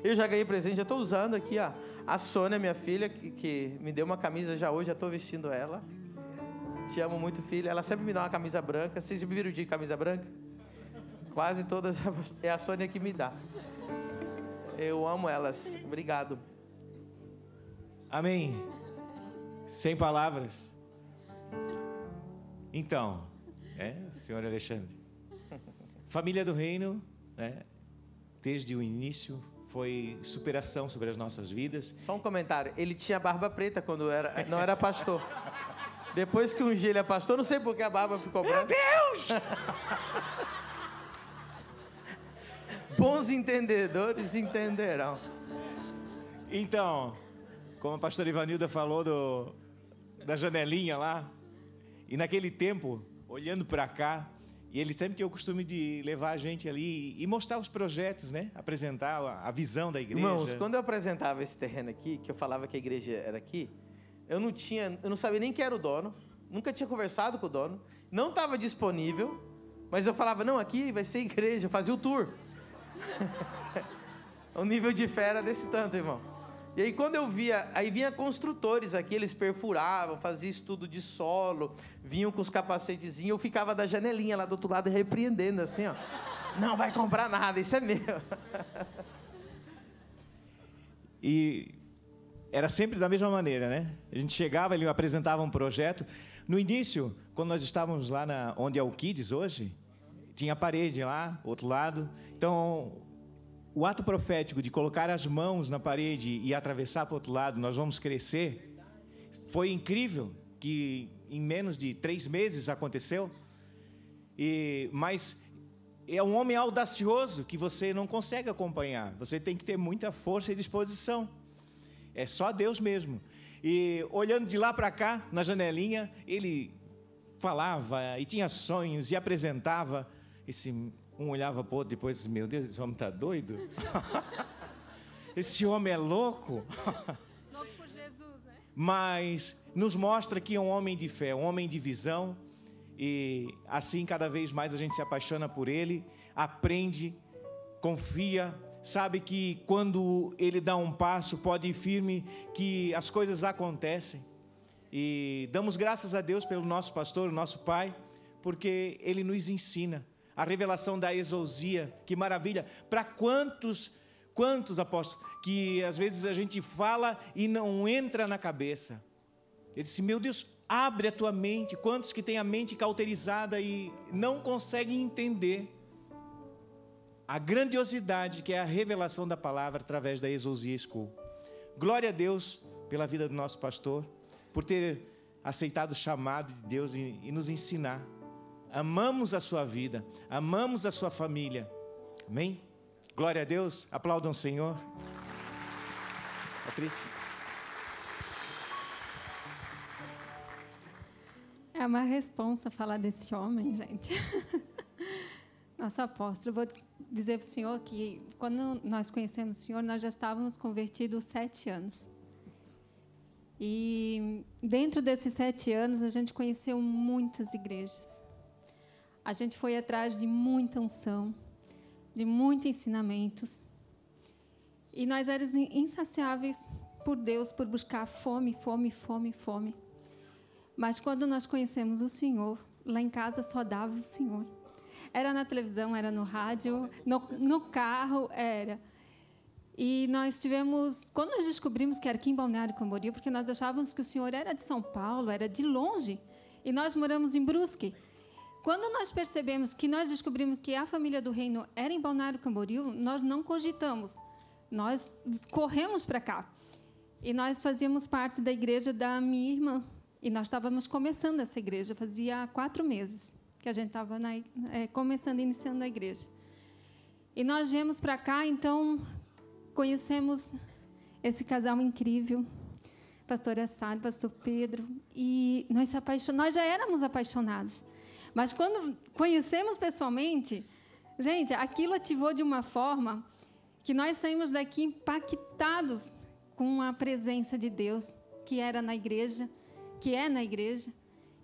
Eu já ganhei presente, já estou usando aqui, ó. A Sônia, minha filha, que me deu uma camisa já hoje, já estou vestindo ela. Te amo muito, filha. Ela sempre me dá uma camisa branca. Vocês já viram de camisa branca? Quase todas. É a Sônia que me dá. Eu amo elas. Obrigado. Amém. Sem palavras. Então, senhor Alexandre. Família do Reino, né? Desde o início foi superação sobre as nossas vidas. Só um comentário. Ele tinha barba preta quando não era pastor. Depois que um dia ele é pastor, não sei por que a barba ficou branca. Meu Deus! Bons entendedores entenderão. Então, como a pastora Ivanilda falou da janelinha lá, e naquele tempo, olhando para cá, e ele sempre tinha o costume de levar a gente ali e mostrar os projetos, né? Apresentar a visão da igreja. Irmãos, quando eu apresentava esse terreno aqui, que eu falava que a igreja era aqui, eu não sabia nem quem era o dono, nunca tinha conversado com o dono, não estava disponível, mas eu falava: não, aqui vai ser igreja, eu fazia o tour. O nível de fé era desse tanto, irmão. E aí quando eu via, aí vinha construtores aqui, eles perfuravam, faziam estudo de solo, vinham com os capacetezinhos, eu ficava da janelinha lá do outro lado repreendendo assim, ó. Não vai comprar nada, isso é meu. E era sempre da mesma maneira, né? A gente chegava, ele apresentava um projeto. No início, quando nós estávamos lá onde é o Kids hoje, tinha a parede lá, outro lado. Então, o ato profético de colocar as mãos na parede e atravessar para o outro lado, nós vamos crescer, foi incrível, que em menos de 3 meses aconteceu. Mas é um homem audacioso que você não consegue acompanhar. Você tem que ter muita força e disposição. É só Deus mesmo. E olhando de lá para cá, na janelinha, ele falava e tinha sonhos e apresentava. Um olhava para o outro, depois: meu Deus, esse homem está doido? Esse homem é louco? Louco por Jesus, né? Mas nos mostra que é um homem de fé, um homem de visão. E assim, cada vez mais a gente se apaixona por ele, aprende, confia, sabe que quando ele dá um passo, pode ir firme, que as coisas acontecem. E damos graças a Deus pelo nosso pastor, o nosso pai, porque ele nos ensina a revelação da exousia. Que maravilha! Para quantos apóstolos, que às vezes a gente fala e não entra na cabeça. Ele disse: meu Deus, abre a tua mente. Quantos que têm a mente cauterizada e não conseguem entender a grandiosidade que é a revelação da palavra através da Exousia School. Glória a Deus pela vida do nosso pastor, por ter aceitado o chamado de Deus e nos ensinar. Amamos a sua vida, amamos a sua família. Amém? Glória a Deus. Aplaudam o Senhor. Patrícia. É uma responsa falar desse homem, gente. Nosso apóstolo. Vou dizer para o senhor que, quando nós conhecemos o senhor, nós já estávamos convertidos 7 anos. E dentro desses 7 anos, a gente conheceu muitas igrejas. A gente foi atrás de muita unção, de muitos ensinamentos. E nós éramos insaciáveis por Deus, por buscar fome. Mas quando nós conhecemos o Senhor, lá em casa só dava o Senhor. Era na televisão, era no rádio, no carro, era. E nós tivemos, quando nós descobrimos que era aqui em Balneário Camboriú, porque nós achávamos que o Senhor era de São Paulo, era de longe, e nós moramos em Brusque. Quando nós percebemos que nós descobrimos que a família do reino era em Balneário Camboriú, nós não cogitamos, nós corremos para cá. E nós fazíamos parte da igreja da minha irmã, e nós estávamos começando essa igreja, fazia 4 meses que a gente estava iniciando a igreja. E nós viemos para cá, então conhecemos esse casal incrível, pastora Sara, pastor Pedro, e nós já éramos apaixonados. Mas quando conhecemos pessoalmente, gente, aquilo ativou de uma forma que nós saímos daqui impactados com a presença de Deus, que era na igreja, que é na igreja.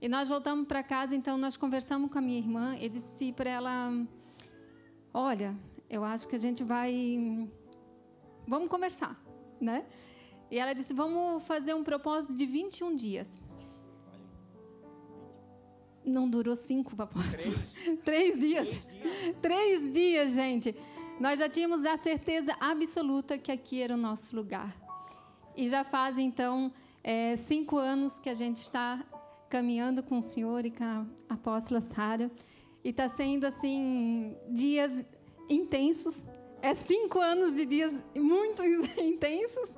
E nós voltamos para casa, então nós conversamos com a minha irmã, e disse para ela, olha, eu acho que a gente vamos conversar, né? E ela disse, vamos fazer um propósito de 21 dias. Não durou 5, apóstolo. 3 dias. 3 dias, gente. Nós já tínhamos a certeza absoluta que aqui era o nosso lugar. E já faz, então, 5 anos que a gente está caminhando com o Senhor e com a apóstola Sara. E está sendo, assim, dias intensos. 5 anos de dias muito intensos.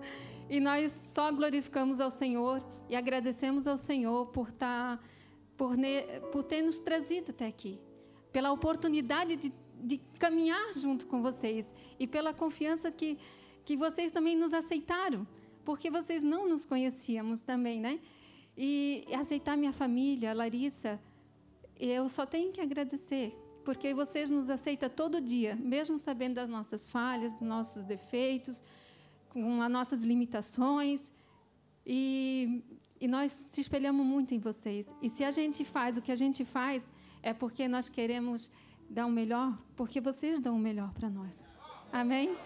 E nós só glorificamos ao Senhor e agradecemos ao Senhor por ter nos trazido até aqui. Pela oportunidade de caminhar junto com vocês. E pela confiança que vocês também nos aceitaram. Porque vocês não nos conhecíamos também, né? E aceitar minha família, a Larissa, eu só tenho que agradecer, porque vocês nos aceitam todo dia, mesmo sabendo das nossas falhas, dos nossos defeitos, com as nossas limitações, e nós se espelhamos muito em vocês. E se a gente faz o que a gente faz, é porque nós queremos dar o melhor, porque vocês dão o melhor para nós. Amém?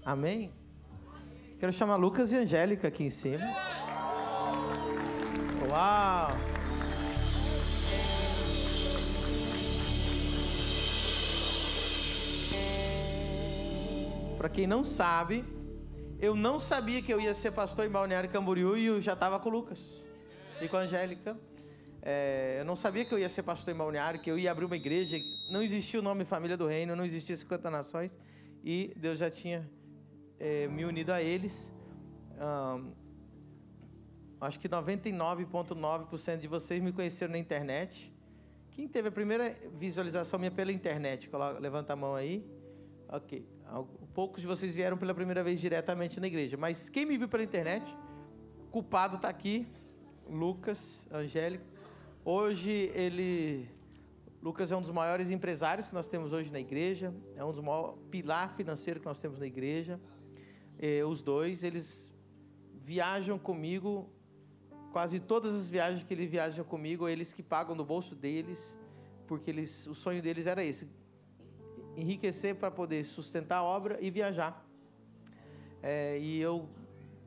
Amém? Quero chamar Lucas e Angélica aqui em cima. Uau! Para quem não sabe, eu não sabia que eu ia ser pastor em Balneário Camboriú e eu já estava com o Lucas e com a Angélica. Eu não sabia que eu ia ser pastor em Balneário, que eu ia abrir uma igreja. Não existia o nome Família do Reino, não existia 50 nações e Deus já tinha me unido a eles. Acho que 99,9% de vocês me conheceram na internet. Quem teve a primeira visualização minha pela internet? Levanta a mão aí. Ok. Poucos de vocês vieram pela primeira vez diretamente na igreja. Mas quem me viu pela internet, culpado está aqui. Lucas, Angélica. Hoje Lucas é um dos maiores empresários que nós temos hoje na igreja. É um dos maiores pilar financeiro que nós temos na igreja. Os dois, eles viajam comigo, quase todas as viagens que eles viajam comigo, eles que pagam do bolso deles, porque o sonho deles era esse, enriquecer para poder sustentar a obra e viajar. E eu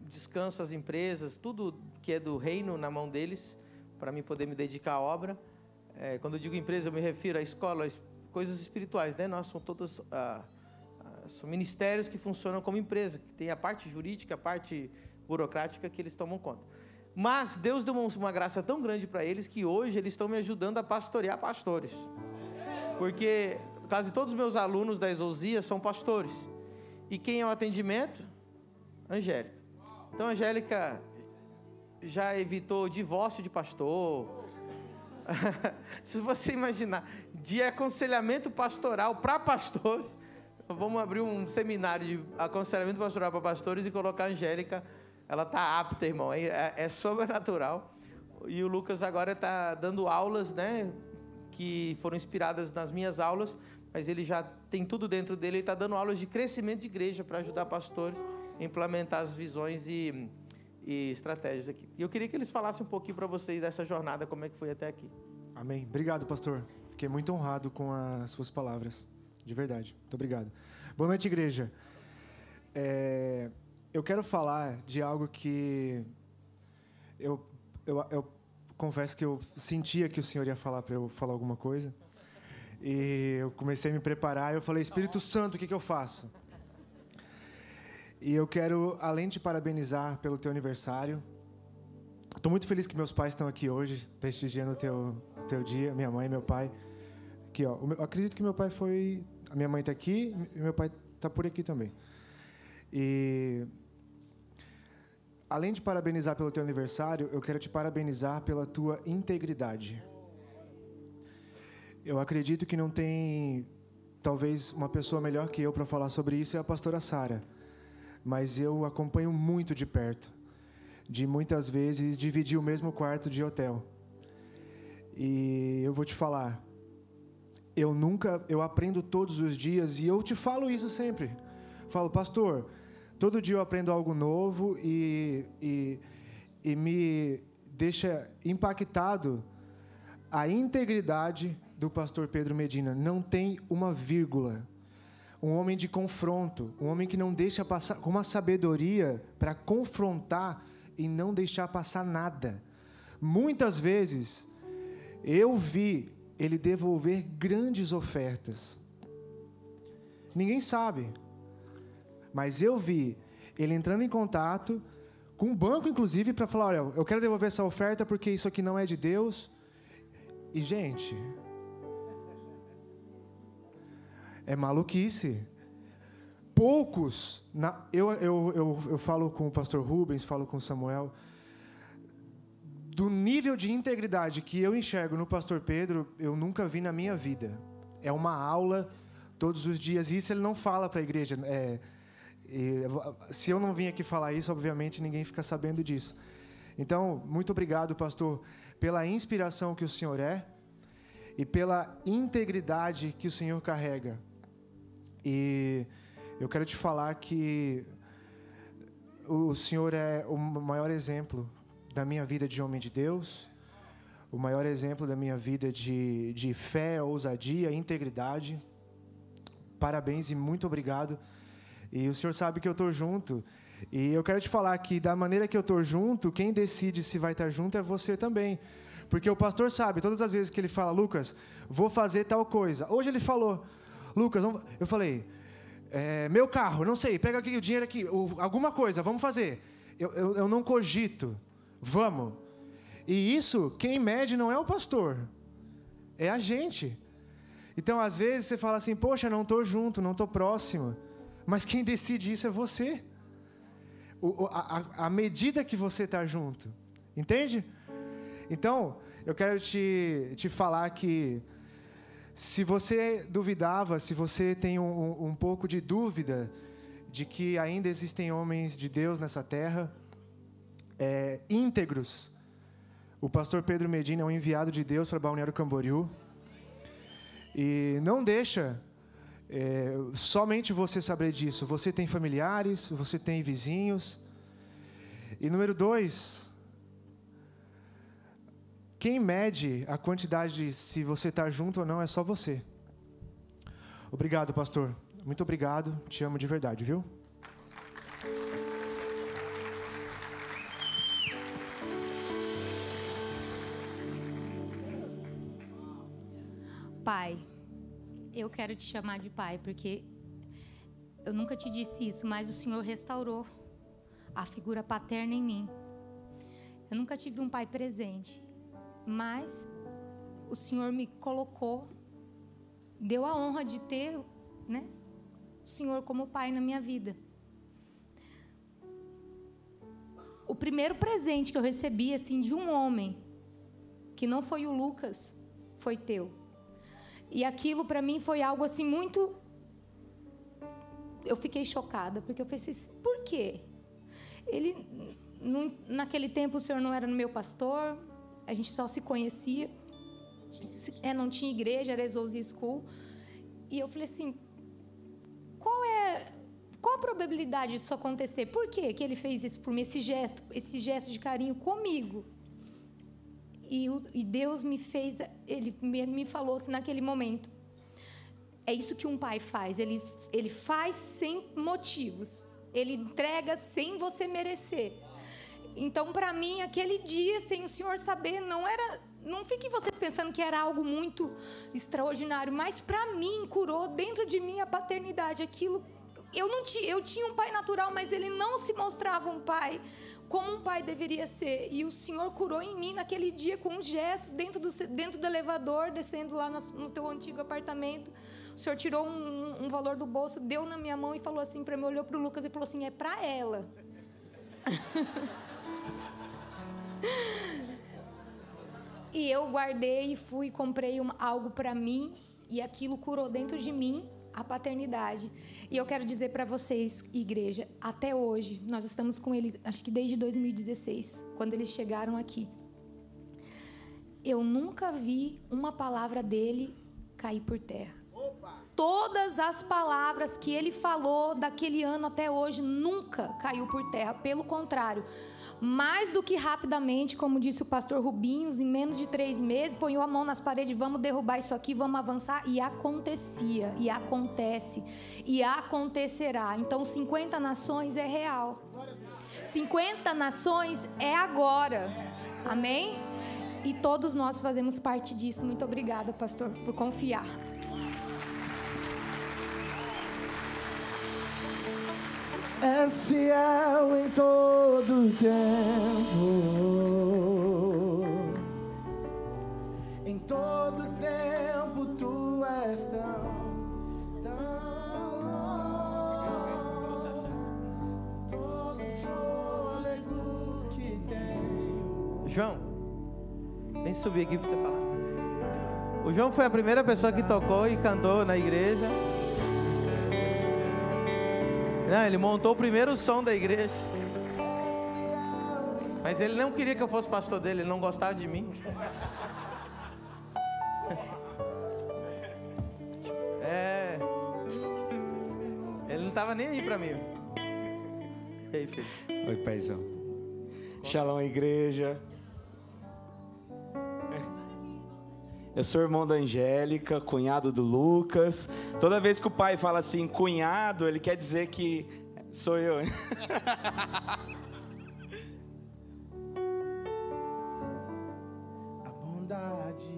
descanso as empresas, tudo que é do reino na mão deles, para mim poder me dedicar à obra. Quando eu digo empresa, eu me refiro à escola, coisas espirituais, né? Nós somos todas... são ministérios que funcionam como empresa, que tem a parte jurídica, a parte burocrática que eles tomam conta. Mas Deus deu uma graça tão grande para eles que hoje eles estão me ajudando a pastorear pastores. Porque quase todos os meus alunos da Exousia são pastores. E quem é o atendimento? Angélica. Então, a Angélica já evitou divórcio de pastor. Se você imaginar, de aconselhamento pastoral para pastores. Vamos abrir um seminário de aconselhamento pastoral para pastores e colocar a Angélica. Ela está apta, irmão. É sobrenatural. E o Lucas agora está dando aulas, né? Que foram inspiradas nas minhas aulas. Mas ele já tem tudo dentro dele. Ele está dando aulas de crescimento de igreja para ajudar pastores a implementar as visões e estratégias aqui. E eu queria que eles falassem um pouquinho para vocês dessa jornada, como é que foi até aqui. Amém. Obrigado, pastor. Fiquei muito honrado com as suas palavras. De verdade. Muito obrigado. Boa noite, igreja. Eu quero falar de algo que eu confesso que eu sentia que o Senhor ia falar para eu falar alguma coisa. E eu comecei a me preparar e eu falei, Espírito Santo, o que eu faço? E eu quero, além de parabenizar pelo teu aniversário, estou muito feliz que meus pais estão aqui hoje, prestigiando o teu dia, minha mãe e meu pai. Aqui, ó, eu acredito que meu pai foi... A minha mãe está aqui e meu pai está por aqui também. E, além de parabenizar pelo teu aniversário, eu quero te parabenizar pela tua integridade. Eu acredito que não tem, talvez, uma pessoa melhor que eu para falar sobre isso, é a pastora Sara. Mas eu acompanho muito de perto, de muitas vezes dividir o mesmo quarto de hotel. E eu vou te falar, eu aprendo todos os dias e eu te falo isso sempre. Falo, pastor, todo dia eu aprendo algo novo e me deixa impactado a integridade do pastor Pedro Medina. Não tem uma vírgula. Um homem de confronto, um homem que não deixa passar, com uma sabedoria para confrontar e não deixar passar nada. Muitas vezes, eu vi ele devolver grandes ofertas. Ninguém sabe, mas eu vi ele entrando em contato com o banco, inclusive, para falar, olha, eu quero devolver essa oferta porque isso aqui não é de Deus. E, gente, é maluquice. Poucos, eu falo com o pastor Rubens, falo com o Samuel, do nível de integridade que eu enxergo no pastor Pedro, eu nunca vi na minha vida. É uma aula todos os dias, e isso ele não fala para a igreja. Se eu não vim aqui falar isso, obviamente ninguém fica sabendo disso. Então, muito obrigado, pastor, pela inspiração que o senhor é e pela integridade que o senhor carrega. E eu quero te falar que o senhor é o maior exemplo da minha vida de homem de Deus, o maior exemplo da minha vida de fé, ousadia, integridade. Parabéns e muito obrigado. E o senhor sabe que eu estou junto. E eu quero te falar que da maneira que eu estou junto, quem decide se vai estar junto é você também. Porque o pastor sabe, todas as vezes que ele fala, Lucas, vou fazer tal coisa. Hoje ele falou, Lucas, eu falei, meu carro, não sei, pega aqui o dinheiro aqui, alguma coisa, vamos fazer. Eu não cogito, vamos. E isso, quem mede não é o pastor, é a gente. Então, às vezes, você fala assim, poxa, não estou junto, não estou próximo. Mas quem decide isso é você. A medida que você está junto. Entende? Então, eu quero te falar que se você duvidava, se você tem um pouco de dúvida de que ainda existem homens de Deus nessa terra, íntegros, o pastor Pedro Medina é um enviado de Deus para Balneário Camboriú. E não deixa somente você saber disso. Você tem familiares, você tem vizinhos. E número 2, quem mede a quantidade de se você está junto ou não é só você. Obrigado, pastor. Muito obrigado. Te amo de verdade, viu? Pai, eu quero te chamar de pai, porque eu nunca te disse isso, mas o Senhor restaurou a figura paterna em mim. Eu nunca tive um pai presente, mas o Senhor me colocou, deu a honra de ter, né, o Senhor como pai na minha vida. O primeiro presente que eu recebi, assim, de um homem, que não foi o Lucas, foi teu. E aquilo para mim foi algo assim muito... Eu fiquei chocada, porque eu pensei assim, por quê? Naquele tempo o senhor não era meu pastor, a gente só se conhecia, não tinha igreja, era Exousia School. E eu falei assim, qual a probabilidade disso acontecer? Por quê que ele fez isso por mim, esse gesto de carinho comigo? E Deus me fez, ele me falou assim, naquele momento, é isso que um pai faz, ele faz sem motivos, ele entrega sem você merecer. Então, para mim, aquele dia, sem o senhor saber, não fiquem vocês pensando que era algo muito extraordinário, mas para mim, curou dentro de mim a paternidade, aquilo. Eu tinha um pai natural, mas ele não se mostrava um pai como um pai deveria ser. E o Senhor curou em mim naquele dia com um gesto dentro do elevador, descendo lá no teu antigo apartamento. O Senhor tirou um valor do bolso, deu na minha mão e falou assim para mim, olhou para o Lucas e falou assim, é para ela. E eu guardei e fui e comprei algo para mim, e aquilo curou dentro de mim a paternidade. E eu quero dizer para vocês, igreja, até hoje, nós estamos com ele, acho que desde 2016, quando eles chegaram aqui. Eu nunca vi uma palavra dele cair por terra. Todas as palavras que ele falou daquele ano até hoje nunca caiu por terra, pelo contrário, mais do que rapidamente, como disse o pastor Rubinhos, em menos de 3 meses, põe a mão nas paredes, vamos derrubar isso aqui, vamos avançar, e acontecia, e acontece, e acontecerá. Então 50 nações é real, 50 nações é agora, amém? E todos nós fazemos parte disso. Muito obrigada, pastor, por confiar. És fiel em todo tempo, em todo tempo tu és tão todo fôlego que tenho. João, vem subir aqui para você falar. O João foi a primeira pessoa que tocou e cantou na igreja. Não, ele montou o primeiro som da igreja. Mas ele não queria que eu fosse pastor dele, ele não gostava de mim. Ele não estava nem aí pra mim. E aí, filho? Oi, paizão. Shalom, igreja. Eu sou irmão da Angélica, cunhado do Lucas. Toda vez que o pai fala assim, cunhado, ele quer dizer que sou eu. A bondade de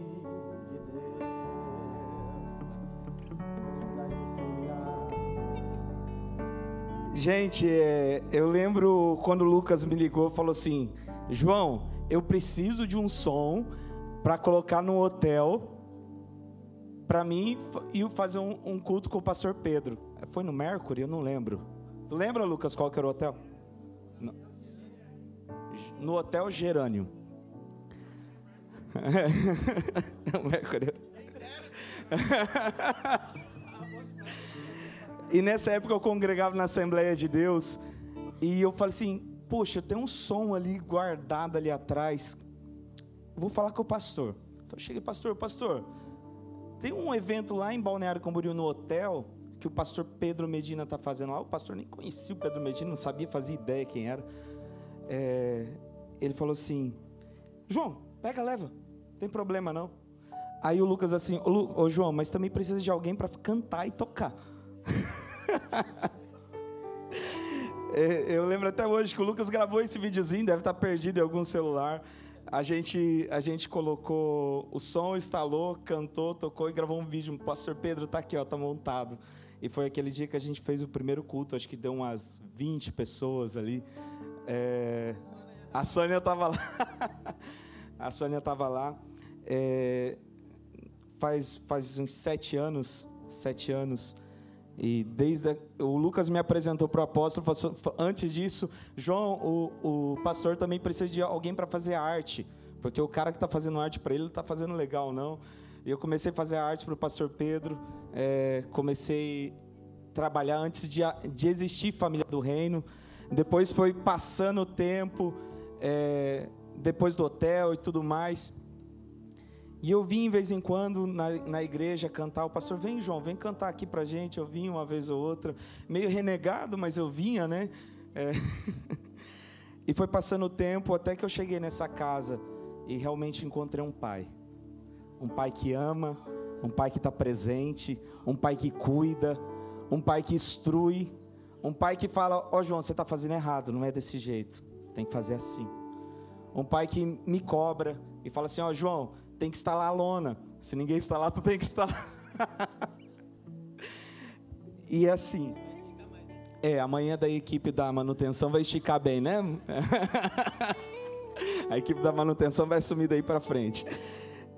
Deus, Gente, eu lembro quando o Lucas me ligou e falou assim, João, eu preciso de um som para colocar no hotel, para mim ir fazer um culto com o pastor Pedro. Foi no Mercury? Eu não lembro. Tu lembra, Lucas, qual que era o hotel? No Hotel Gerânio. O Mercury. E nessa época eu congregava na Assembleia de Deus, e eu falei assim, poxa, tem um som ali guardado ali atrás, vou falar com o pastor. Eu cheguei, pastor, tem um evento lá em Balneário Camboriú no hotel, que o pastor Pedro Medina está fazendo lá. O pastor nem conhecia o Pedro Medina, não sabia, fazia ideia quem era. Ele falou assim, João, pega, leva, não tem problema não. Aí o Lucas assim, ô João, mas também precisa de alguém para cantar e tocar. Eu lembro até hoje que o Lucas gravou esse videozinho, deve estar perdido em algum celular. A gente colocou o som, instalou, cantou, tocou e gravou um vídeo. O pastor Pedro está aqui, ó, tá montado. E foi aquele dia que a gente fez o primeiro culto, acho que deu umas 20 pessoas ali. A Sônia estava lá. A Sônia estava lá. Faz uns 7 anos. E o Lucas me apresentou para o apóstolo, antes disso, João, o pastor também precisa de alguém para fazer arte, porque o cara que está fazendo arte para ele não está fazendo legal, não. E eu comecei a fazer arte para o pastor Pedro, comecei a trabalhar antes de existir Família do Reino. Depois foi passando o tempo, depois do hotel e tudo mais. E eu vim, de vez em quando, na igreja cantar. O pastor, vem, João, vem cantar aqui pra gente. Eu vim uma vez ou outra, meio renegado, mas eu vinha, né? E foi passando o tempo, até que eu cheguei nessa casa e realmente encontrei um pai. Um pai que ama, um pai que está presente, um pai que cuida, um pai que instrui, um pai que fala, ó João, você está fazendo errado, não é desse jeito, tem que fazer assim. Um pai que me cobra e fala assim, ó João, tem que instalar a lona, se ninguém instalar, tu tem que instalar. E assim, amanhã da equipe da manutenção vai esticar bem, né? A equipe da manutenção vai sumir daí para frente.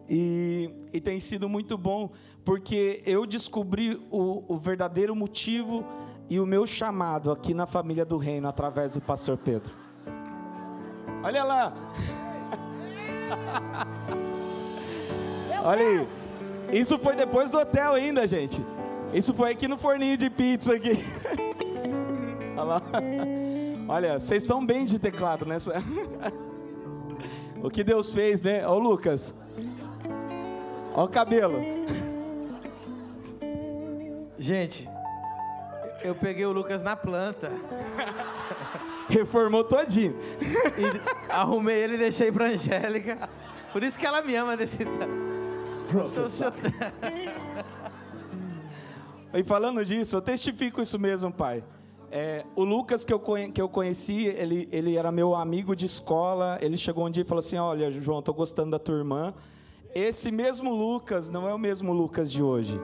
E tem sido muito bom, porque eu descobri o verdadeiro motivo e o meu chamado aqui na Família do Reino, através do pastor Pedro. Olha lá! Olha aí, isso foi depois do hotel ainda, gente. Isso foi aqui no forninho de pizza aqui. Olha lá. Olha, vocês estão bem de teclado nessa. O que Deus fez, né? Ó o Lucas. Ó o cabelo. Gente, eu peguei o Lucas na planta. Reformou todinho. E arrumei ele e deixei pra Angélica. Por isso que ela me ama desse... E falando disso, eu testifico isso mesmo, pai. O Lucas que eu conheci, ele era meu amigo de escola. Ele chegou um dia e falou assim, olha, João, estou gostando da tua irmã. Esse mesmo Lucas não é o mesmo Lucas de hoje.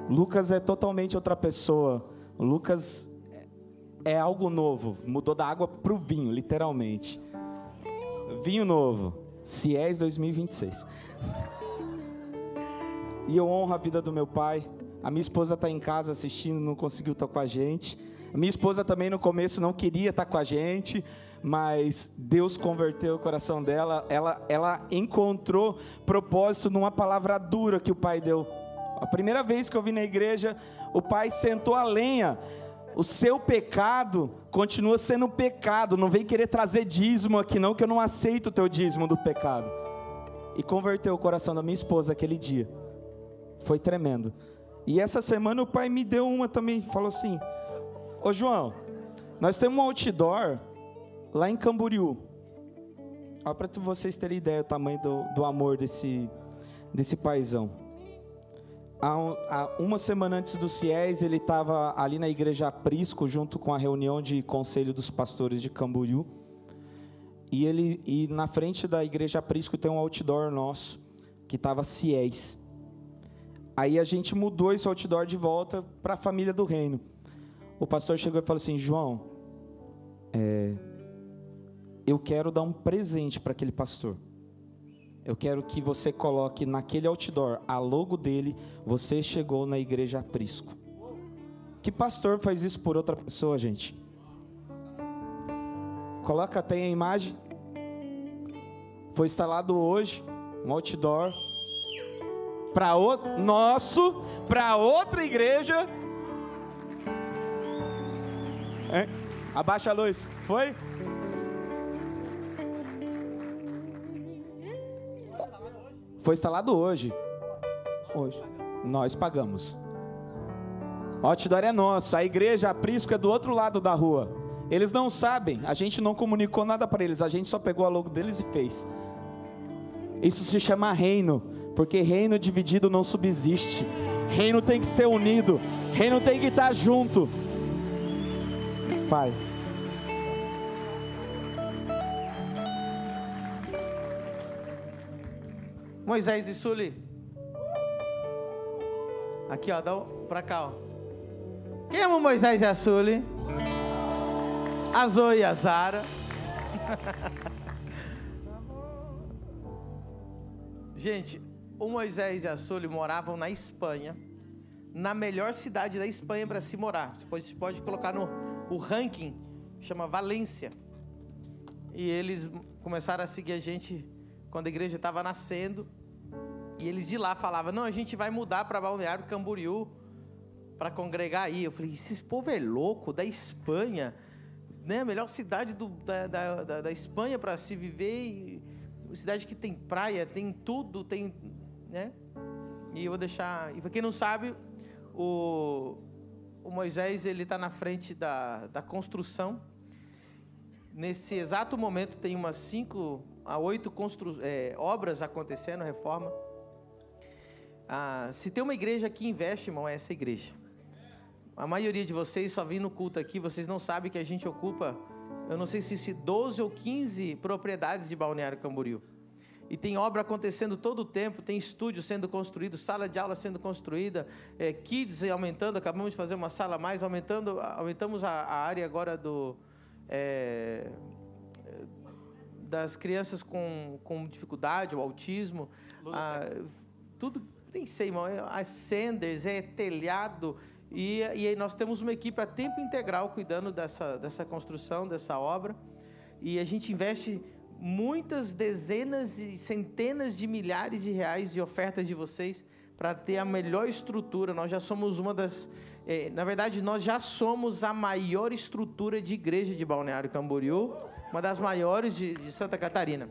Lucas é totalmente outra pessoa. O Lucas é algo novo. Mudou da água para o vinho, literalmente. Vinho novo. CIES 2026. E eu honro a vida do meu pai. A minha esposa está em casa assistindo, não conseguiu estar com a gente. A minha esposa também no começo não queria estar com a gente, mas Deus converteu o coração dela. Ela encontrou propósito numa palavra dura que o pai deu. A primeira vez que eu vim na igreja, o pai sentou a lenha. O seu pecado continua sendo pecado. Não vem querer trazer dízimo aqui não, que eu não aceito o teu dízimo do pecado. E converteu o coração da minha esposa aquele dia. Foi tremendo. E essa semana o pai me deu uma também. Falou assim, ô João, nós temos um outdoor lá em Camboriú. Olha para vocês terem ideia do tamanho do amor desse paizão. Uma semana antes do CIES, ele estava ali na igreja Aprisco, junto com a reunião de conselho dos pastores de Camboriú. E na frente da igreja Aprisco tem um outdoor nosso, que estava CIES. Aí a gente mudou esse outdoor de volta para a Família do Reino. O pastor chegou e falou assim, João, eu quero dar um presente para aquele pastor. Eu quero que você coloque naquele outdoor a logo dele, você chegou na igreja Aprisco. Que pastor faz isso por outra pessoa, gente? Coloca até a imagem. Foi instalado hoje um outdoor para outra igreja. Abaixa a luz. Foi? Foi instalado hoje. Nós pagamos. O outdoor é nosso. A igreja Aprisco é do outro lado da rua. Eles não sabem. A gente não comunicou nada para eles. A gente só pegou a logo deles e fez. Isso se chama reino. Porque reino dividido não subsiste. Reino tem que ser unido. Reino tem que estar junto. Pai. Moisés e Sully. Aqui, ó, dá pra cá, ó. Quem ama Moisés e a Sully? A Zoe e a Zara. Gente, o Moisés e a Sully moravam na Espanha, na melhor cidade da Espanha para se morar. Você pode colocar o ranking, chama Valência. E eles começaram a seguir a gente quando a igreja estava nascendo. E eles de lá falavam, não, a gente vai mudar para Balneário Camboriú para congregar aí. Eu falei, esse povo é louco, da Espanha, né? A melhor cidade da Espanha para se viver, cidade que tem praia, tem tudo, tem, né? E eu vou deixar... E para quem não sabe, o Moisés, ele está na frente da construção. Nesse exato momento tem umas 5 a 8 obras acontecendo, reforma. Se tem uma igreja que investe, irmão, é essa igreja. A maioria de vocês só vem no culto aqui, vocês não sabem que a gente ocupa, eu não sei se 12 ou 15 propriedades de Balneário Camboriú. E tem obra acontecendo todo o tempo, tem estúdio sendo construído, sala de aula sendo construída, kids aumentando, acabamos de fazer uma sala a mais, aumentamos a área agora das crianças com dificuldade, o autismo, tudo, nem sei, irmão, as Sanders, telhado, e aí nós temos uma equipe a tempo integral cuidando dessa construção, dessa obra, e a gente investe muitas dezenas e centenas de milhares de reais de ofertas de vocês para ter a melhor estrutura. Nós já somos uma das... na verdade, nós já somos a maior estrutura de igreja de Balneário Camboriú, uma das maiores de Santa Catarina.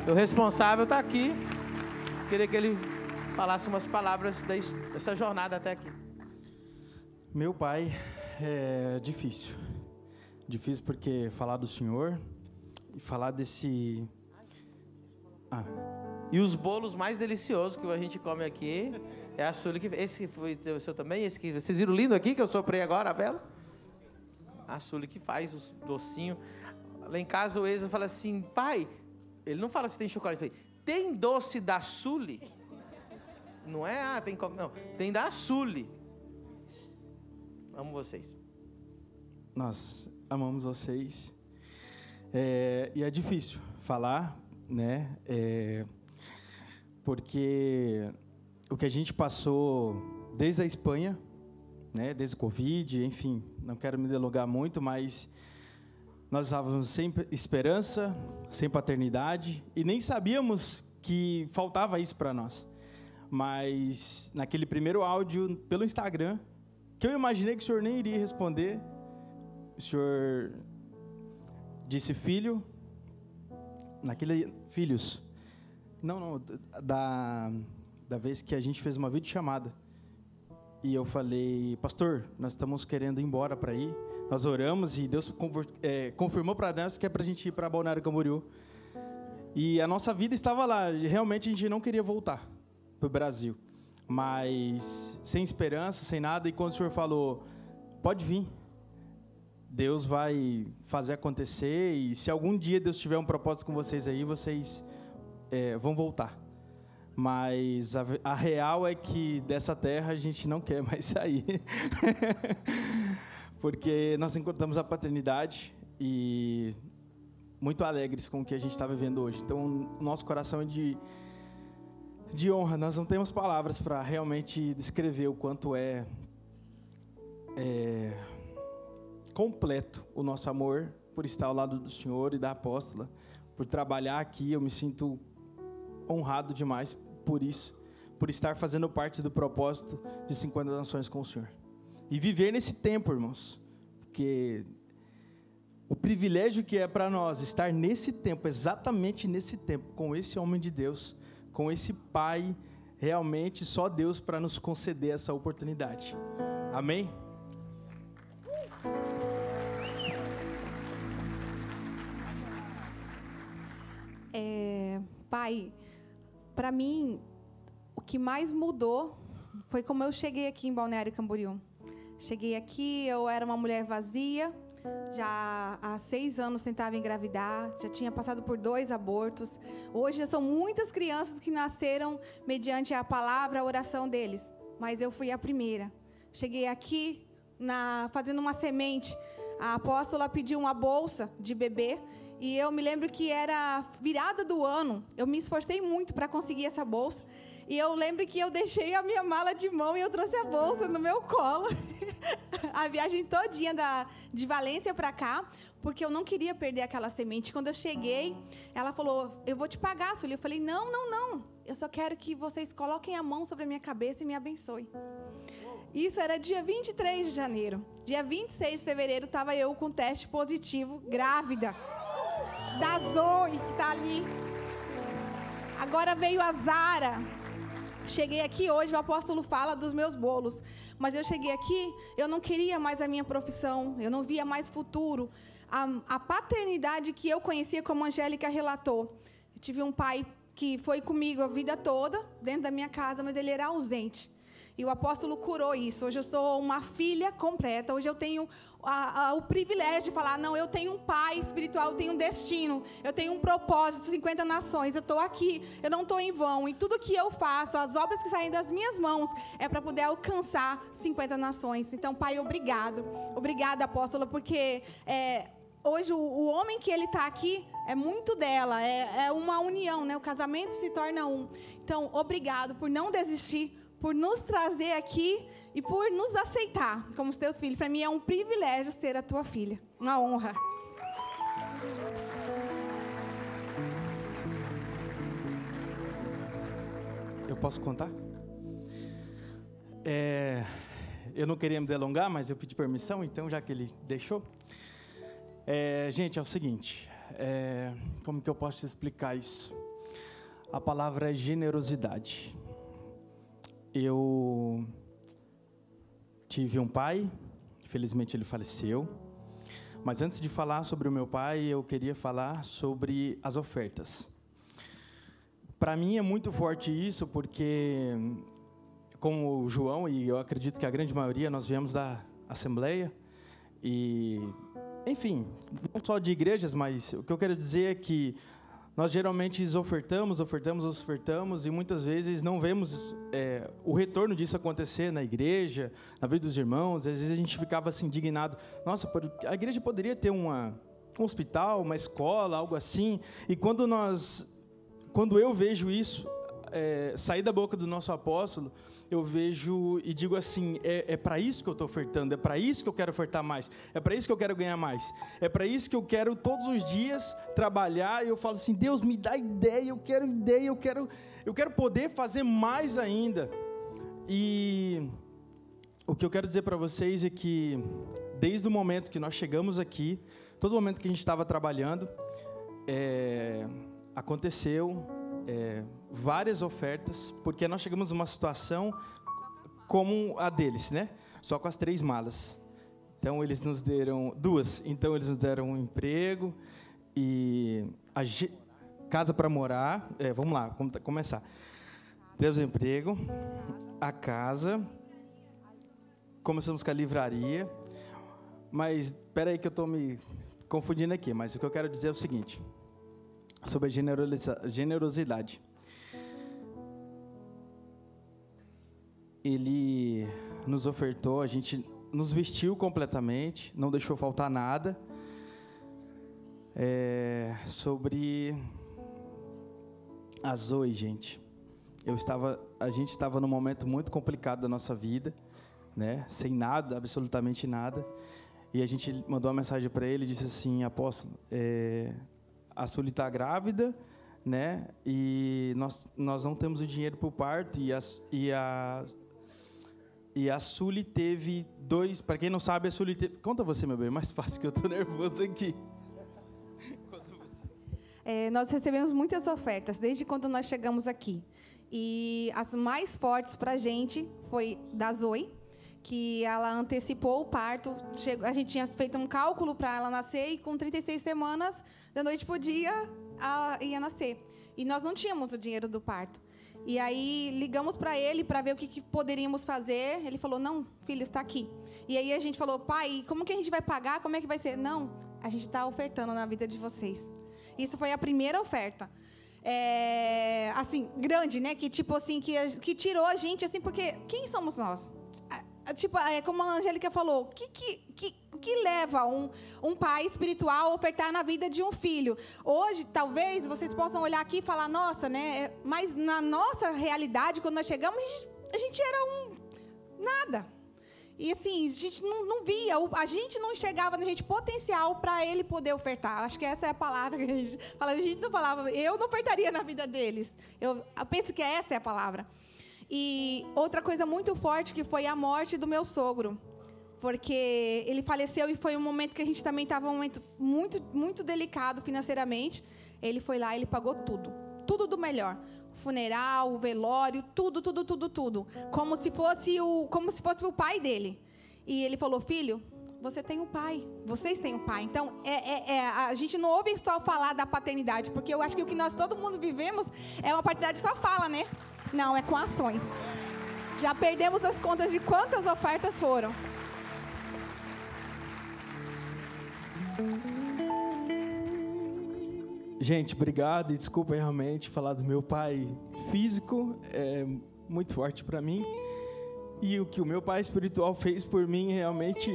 O responsável está aqui. Queria que ele falasse umas palavras dessa jornada até aqui. Meu pai, é difícil. Difícil porque falar do Senhor... E falar desse... E os bolos mais deliciosos que a gente come aqui é a Sully que... Esse foi o seu também? Esse que vocês viram lindo aqui, que eu soprei agora a vela? A Sully que faz os docinhos. Lá em casa o Eza fala assim, pai... Ele não fala se tem chocolate, ele fala, tem doce da Sully? Não é, tem... Não, tem da Sully. Amo vocês. Nós amamos vocês. E é difícil falar, né? Porque o que a gente passou desde a Espanha, né? Desde o Covid, enfim, não quero me delongar muito, mas nós estávamos sem esperança, sem paternidade, e nem sabíamos que faltava isso para nós. Mas naquele primeiro áudio pelo Instagram, que eu imaginei que o senhor nem iria responder, o senhor... disse filho, filhos, da vez que a gente fez uma videochamada, e eu falei, pastor, nós estamos querendo ir embora para ir, nós oramos e Deus confirmou para nós que é para a gente ir para Balneário Camboriú, e a nossa vida estava lá, realmente a gente não queria voltar para o Brasil, mas sem esperança, sem nada, e quando o senhor falou, pode vir, Deus vai fazer acontecer, e se algum dia Deus tiver um propósito com vocês aí, vocês vão voltar. Mas a real é que dessa terra a gente não quer mais sair. Porque nós encontramos a paternidade e muito alegres com o que a gente está vivendo hoje. Então, o nosso coração é de honra. Nós não temos palavras para realmente descrever o quanto é completo o nosso amor por estar ao lado do Senhor e da apóstola, por trabalhar aqui. Eu me sinto honrado demais por isso, por estar fazendo parte do propósito de 50 Nações com o Senhor. E viver nesse tempo, irmãos, porque o privilégio que é para nós estar nesse tempo, exatamente nesse tempo, com esse homem de Deus, com esse Pai, realmente só Deus para nos conceder essa oportunidade. Amém? Pai, para mim, o que mais mudou foi como eu cheguei aqui em Balneário Camboriú. Cheguei aqui, eu era uma mulher vazia, já há 6 anos tentava engravidar, já tinha passado por 2 abortos. Hoje já são muitas crianças que nasceram mediante a palavra, a oração deles, mas eu fui a primeira. Cheguei aqui fazendo uma semente. A apóstola pediu uma bolsa de bebê, e eu me lembro que era virada do ano. Eu me esforcei muito para conseguir essa bolsa. E eu lembro que eu deixei a minha mala de mão e eu trouxe a bolsa no meu colo. A viagem todinha de Valência para cá, porque eu não queria perder aquela semente. Quando eu cheguei, ela falou, eu vou te pagar, Sueli. Eu falei, não. eu só quero que vocês coloquem a mão sobre a minha cabeça e me abençoem. Isso era dia 23 de janeiro. Dia 26 de fevereiro, estava eu com teste positivo, grávida. Da Zoe, que está ali. Agora veio a Zara. Cheguei aqui hoje, o apóstolo fala dos meus bolos. Mas eu cheguei aqui, eu não queria mais a minha profissão, eu não via mais futuro. A paternidade que eu conhecia, como a Angélica relatou. Eu tive um pai que foi comigo a vida toda, dentro da minha casa, mas ele era ausente. E o apóstolo curou isso. Hoje eu sou uma filha completa. Hoje eu tenho o privilégio de falar, não, eu tenho um pai espiritual, eu tenho um destino, eu tenho um propósito, 50 nações, eu estou aqui, eu não estou em vão. E tudo que eu faço, as obras que saem das minhas mãos, é para poder alcançar 50 nações. Então, Pai, obrigado. Obrigada, apóstola, porque hoje o homem que ele está aqui é muito dela, é uma união, né? O casamento se torna um. Então, obrigado por não desistir, por nos trazer aqui e por nos aceitar como os teus filhos. Para mim é um privilégio ser a tua filha, uma honra. Eu posso contar? Eu não queria me delongar, mas eu pedi permissão, então já que ele deixou. Gente, é o seguinte, como que eu posso te explicar isso? A palavra é generosidade. Eu tive um pai, infelizmente ele faleceu, mas antes de falar sobre o meu pai, eu queria falar sobre as ofertas. Para mim é muito forte isso, porque, como o João, e eu acredito que a grande maioria, nós viemos da Assembleia, e, enfim, não só de igrejas, mas o que eu quero dizer é que nós geralmente ofertamos, e muitas vezes não vemos o retorno disso acontecer na igreja, na vida dos irmãos. Às vezes a gente ficava assim, indignado. Nossa, a igreja poderia ter um hospital, uma escola, algo assim. E quando eu vejo isso sair da boca do nosso apóstolo, eu vejo e digo assim, é para isso que eu estou ofertando, é para isso que eu quero ofertar mais, é para isso que eu quero ganhar mais, é para isso que eu quero todos os dias trabalhar. E eu falo assim, Deus, me dá ideia, eu quero poder fazer mais ainda. E o que eu quero dizer para vocês é que, desde o momento que nós chegamos aqui, todo momento que a gente estava trabalhando, aconteceu várias ofertas, porque nós chegamos numa situação como a deles, né? Só com as 3 malas. Então, eles nos deram 2. Então, eles nos deram um emprego e casa para morar. Vamos lá, vamos começar. Deus o emprego, a casa. Começamos com a livraria. Mas, espera aí que eu estou me confundindo aqui. Mas o que eu quero dizer é o seguinte, sobre a generosidade. Ele nos ofertou, a gente nos vestiu completamente, não deixou faltar nada. Sobre a Zoe, gente. A gente estava num momento muito complicado da nossa vida, né? Sem nada, absolutamente nada. E a gente mandou uma mensagem para ele e disse assim, apóstolo, a Sully está grávida, né? E nós não temos o dinheiro para o parto, e a Sully teve 2... Para quem não sabe, a Sully teve... Conta você, meu bem, é mais fácil, que eu estou nervoso aqui. Nós recebemos muitas ofertas, desde quando nós chegamos aqui. E as mais fortes para a gente foi da Zoe, que ela antecipou o parto. A gente tinha feito um cálculo para ela nascer, e com 36 semanas, da noite para o dia, ela ia nascer. E nós não tínhamos o dinheiro do parto. E aí ligamos para ele para ver o que poderíamos fazer. Ele falou, não, filho, está aqui. E aí a gente falou, pai, como que a gente vai pagar? Como é que vai ser? Não, a gente está ofertando na vida de vocês. Isso foi a primeira oferta. Assim, grande, né? Que tipo assim, que tirou a gente, assim, porque quem somos nós? Tipo, como a Angélica falou, o que leva um pai espiritual a ofertar na vida de um filho? Hoje, talvez, vocês possam olhar aqui e falar, nossa, né? Mas na nossa realidade, quando nós chegamos, a gente era nada. E assim, a gente não via, a gente não enxergava na gente potencial para ele poder ofertar. Acho que essa é a palavra que a gente fala. A gente não falava, eu não ofertaria na vida deles. Eu penso que essa é a palavra. E outra coisa muito forte que foi a morte do meu sogro. Porque ele faleceu e foi um momento que a gente também estava um momento muito, muito delicado financeiramente. Ele foi lá, ele pagou tudo. Tudo do melhor. Funeral, o velório, tudo. Como se fosse o pai dele. E ele falou, filho, você tem um pai, vocês têm um pai. Então, a gente não ouve só falar da paternidade, porque eu acho que o que nós todo mundo vivemos é uma paternidade só fala, né? Não, é com ações. Já perdemos as contas de quantas ofertas foram. Gente, obrigado e desculpa realmente falar do meu pai físico, é muito forte para mim. E o que o meu pai espiritual fez por mim, realmente,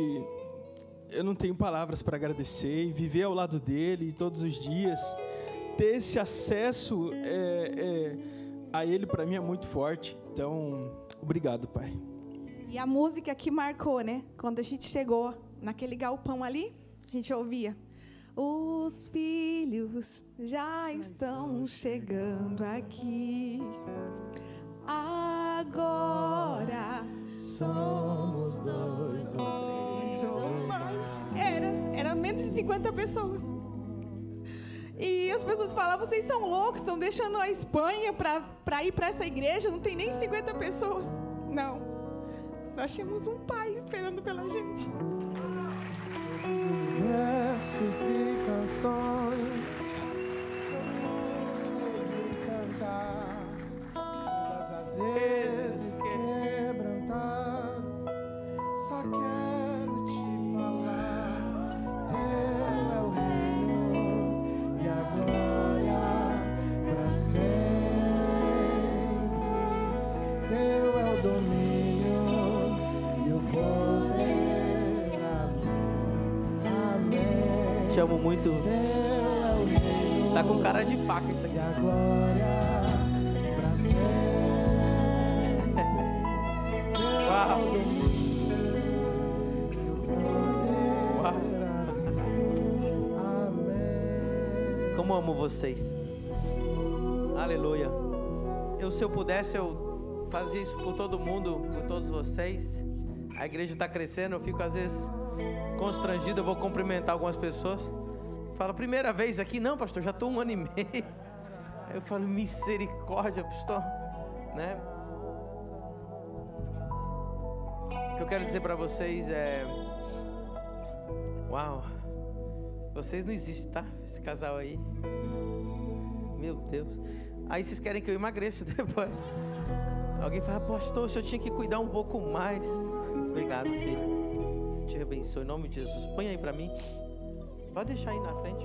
eu não tenho palavras para agradecer. E viver ao lado dele todos os dias, ter esse acesso a ele, para mim, é muito forte. Então, obrigado, pai. E a música que marcou, né? Quando a gente chegou naquele galpão ali, a gente ouvia: os filhos já estão chegando aqui. Agora somos 2 ou 3 ou mais. Era menos de 50 pessoas. E as pessoas falavam, vocês são loucos, estão deixando a Espanha para ir para essa igreja, não tem nem 50 pessoas. Não. Nós tínhamos um pai esperando pela gente. Os versos e canções cantar, todas as vezes quebrantado, só quero te falar. Teu é o reino e a glória para sempre. Teu é o domínio e o poder. Amém. Te amo muito. Tá com cara de faca isso aqui. Uau. Uau. Como amo vocês. Aleluia. Se eu pudesse, eu fazia isso por todo mundo, por todos vocês. A igreja está crescendo, eu fico às vezes constrangido, eu vou cumprimentar algumas pessoas. Fala, primeira vez aqui? Não, pastor, já estou 1 ano e meio. Aí eu falo, misericórdia, pastor, né? O que eu quero dizer para vocês é... Uau, vocês não existem, tá? Esse casal aí. Meu Deus. Aí vocês querem que eu emagreça depois. Alguém fala, pastor, o senhor tinha que cuidar um pouco mais. Obrigado, filho. Te abençoe em nome de Jesus. Põe aí para mim. Pode deixar aí na frente.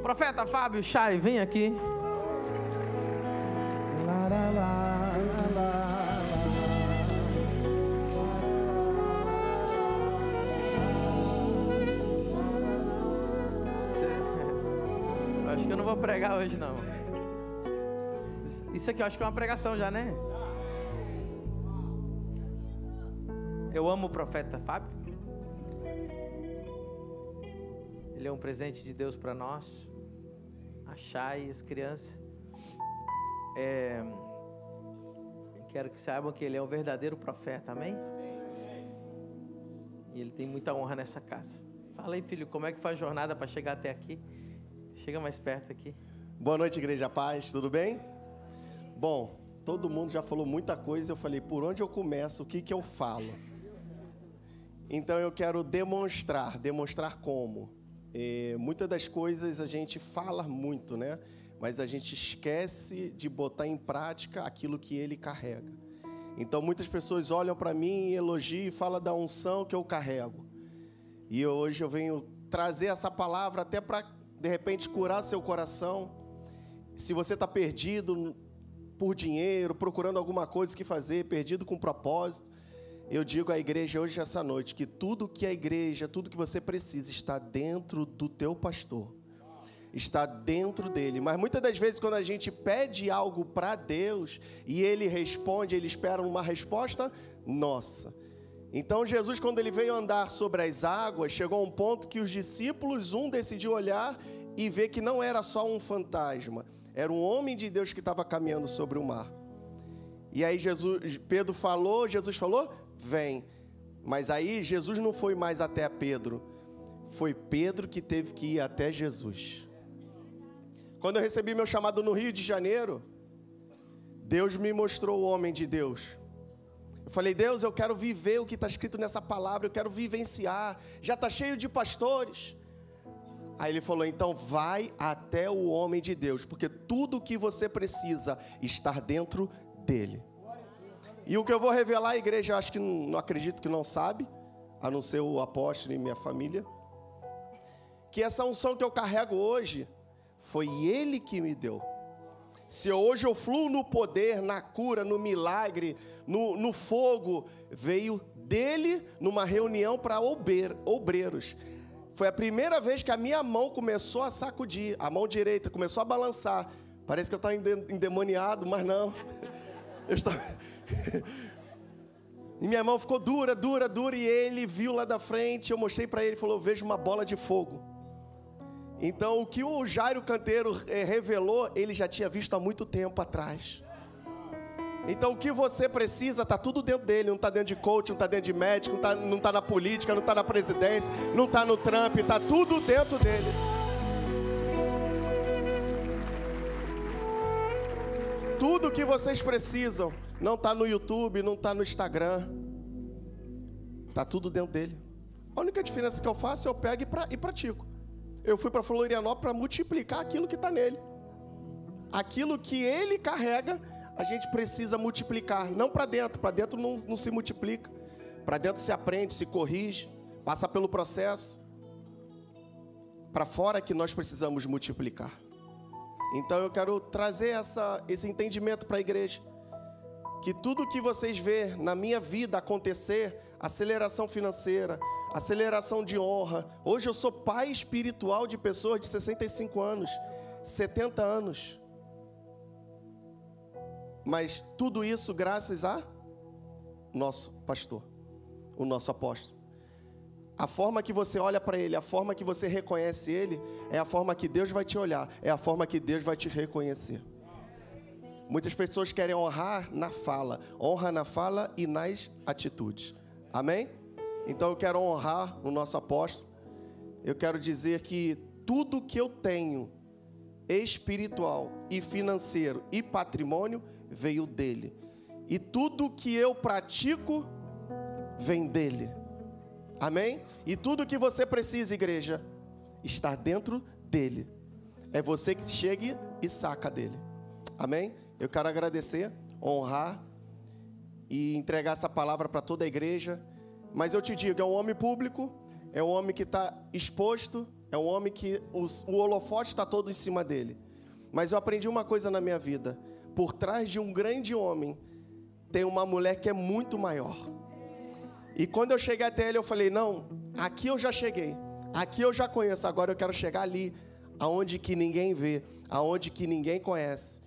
Profeta Fábio Chay, vem aqui. Acho que eu não vou pregar hoje, não. Isso aqui eu acho que é uma pregação já, né? Eu amo o profeta Fábio. Ele é um presente de Deus para nós. A Chay, as crianças. Quero que saibam que ele é um verdadeiro profeta, amém? E ele tem muita honra nessa casa. Fala aí, filho, como é que foi a jornada para chegar até aqui? Chega mais perto aqui. Boa noite, Igreja Paz, tudo bem? Bom, todo mundo já falou muita coisa, eu falei, por onde eu começo, o que eu falo? Então eu quero demonstrar como. Muitas das coisas a gente fala muito, né? Mas a gente esquece de botar em prática aquilo que ele carrega. Então muitas pessoas olham para mim, elogiam e falam da unção que eu carrego. E hoje eu venho trazer essa palavra até para, de repente, curar seu coração. Se você está perdido por dinheiro, procurando alguma coisa que fazer, perdido com propósito, eu digo à igreja hoje, essa noite, que tudo que a igreja, tudo que você precisa está dentro do teu pastor. Está dentro dele. Mas muitas das vezes quando a gente pede algo para Deus e ele responde, ele espera uma resposta nossa. Então Jesus, quando ele veio andar sobre as águas, chegou a um ponto que os discípulos, um decidiu olhar e ver que não era só um fantasma, era um homem de Deus que estava caminhando sobre o mar. E aí Pedro falou, Jesus falou, vem. Mas aí Jesus não foi mais até Pedro, foi Pedro que teve que ir até Jesus. Quando eu recebi meu chamado no Rio de Janeiro, Deus me mostrou o homem de Deus. Eu falei, Deus, eu quero viver o que está escrito nessa palavra, eu quero vivenciar, já está cheio de pastores. Aí ele falou, então vai até o homem de Deus, porque tudo o que você precisa está dentro dele. E o que eu vou revelar à igreja, eu acho que não acredito que não sabe, a não ser o apóstolo e minha família, que essa unção que eu carrego hoje, foi ele que me deu. Se hoje eu fluo no poder, na cura, no milagre, no fogo, veio dele numa reunião para obreiros. Foi a primeira vez que a minha mão começou a sacudir, a mão direita começou a balançar. Parece que eu estava endemoniado, mas não. E minha mão ficou dura, e ele viu lá da frente, eu mostrei para ele, falou, vejo uma bola de fogo. Então, o que o Jairo Canteiro revelou, ele já tinha visto há muito tempo atrás. Então, o que você precisa, está tudo dentro dele. Não está dentro de coach, não está dentro de médico, não está na política, não está na presidência, não está no Trump, está tudo dentro dele. Tudo que vocês precisam, não está no YouTube, não está no Instagram. Está tudo dentro dele. A única diferença que eu faço, eu pego e pratico. Eu fui para Florianópolis para multiplicar aquilo que está nele. Aquilo que ele carrega, a gente precisa multiplicar. Não para dentro não se multiplica. Para dentro se aprende, se corrige, passa pelo processo. Para fora que nós precisamos multiplicar. Então eu quero trazer esse entendimento para a igreja. Que tudo que vocês vê na minha vida acontecer, aceleração financeira, aceleração de honra. Hoje eu sou pai espiritual de pessoas de 65 anos, 70 anos. Mas tudo isso graças a nosso pastor, o nosso apóstolo. A forma que você olha para ele, a forma que você reconhece ele, é a forma que Deus vai te olhar, é a forma que Deus vai te reconhecer. Muitas pessoas querem honrar na fala, honra na fala e nas atitudes. Amém? Então eu quero honrar o nosso apóstolo. Eu quero dizer que tudo que eu tenho, espiritual e financeiro e patrimônio, veio dele. E tudo que eu pratico, vem dele. Amém? E tudo que você precisa, igreja, está dentro dele. É você que chega e saca dele. Amém? Eu quero agradecer, honrar e entregar essa palavra para toda a igreja. Mas eu te digo, é um homem público, é um homem que está exposto, é um homem que o holofote está todo em cima dele. Mas eu aprendi uma coisa na minha vida. Por trás de um grande homem, tem uma mulher que é muito maior. E quando eu cheguei até ele, eu falei, não, aqui eu já cheguei, aqui eu já conheço, agora eu quero chegar ali, aonde que ninguém vê, aonde que ninguém conhece.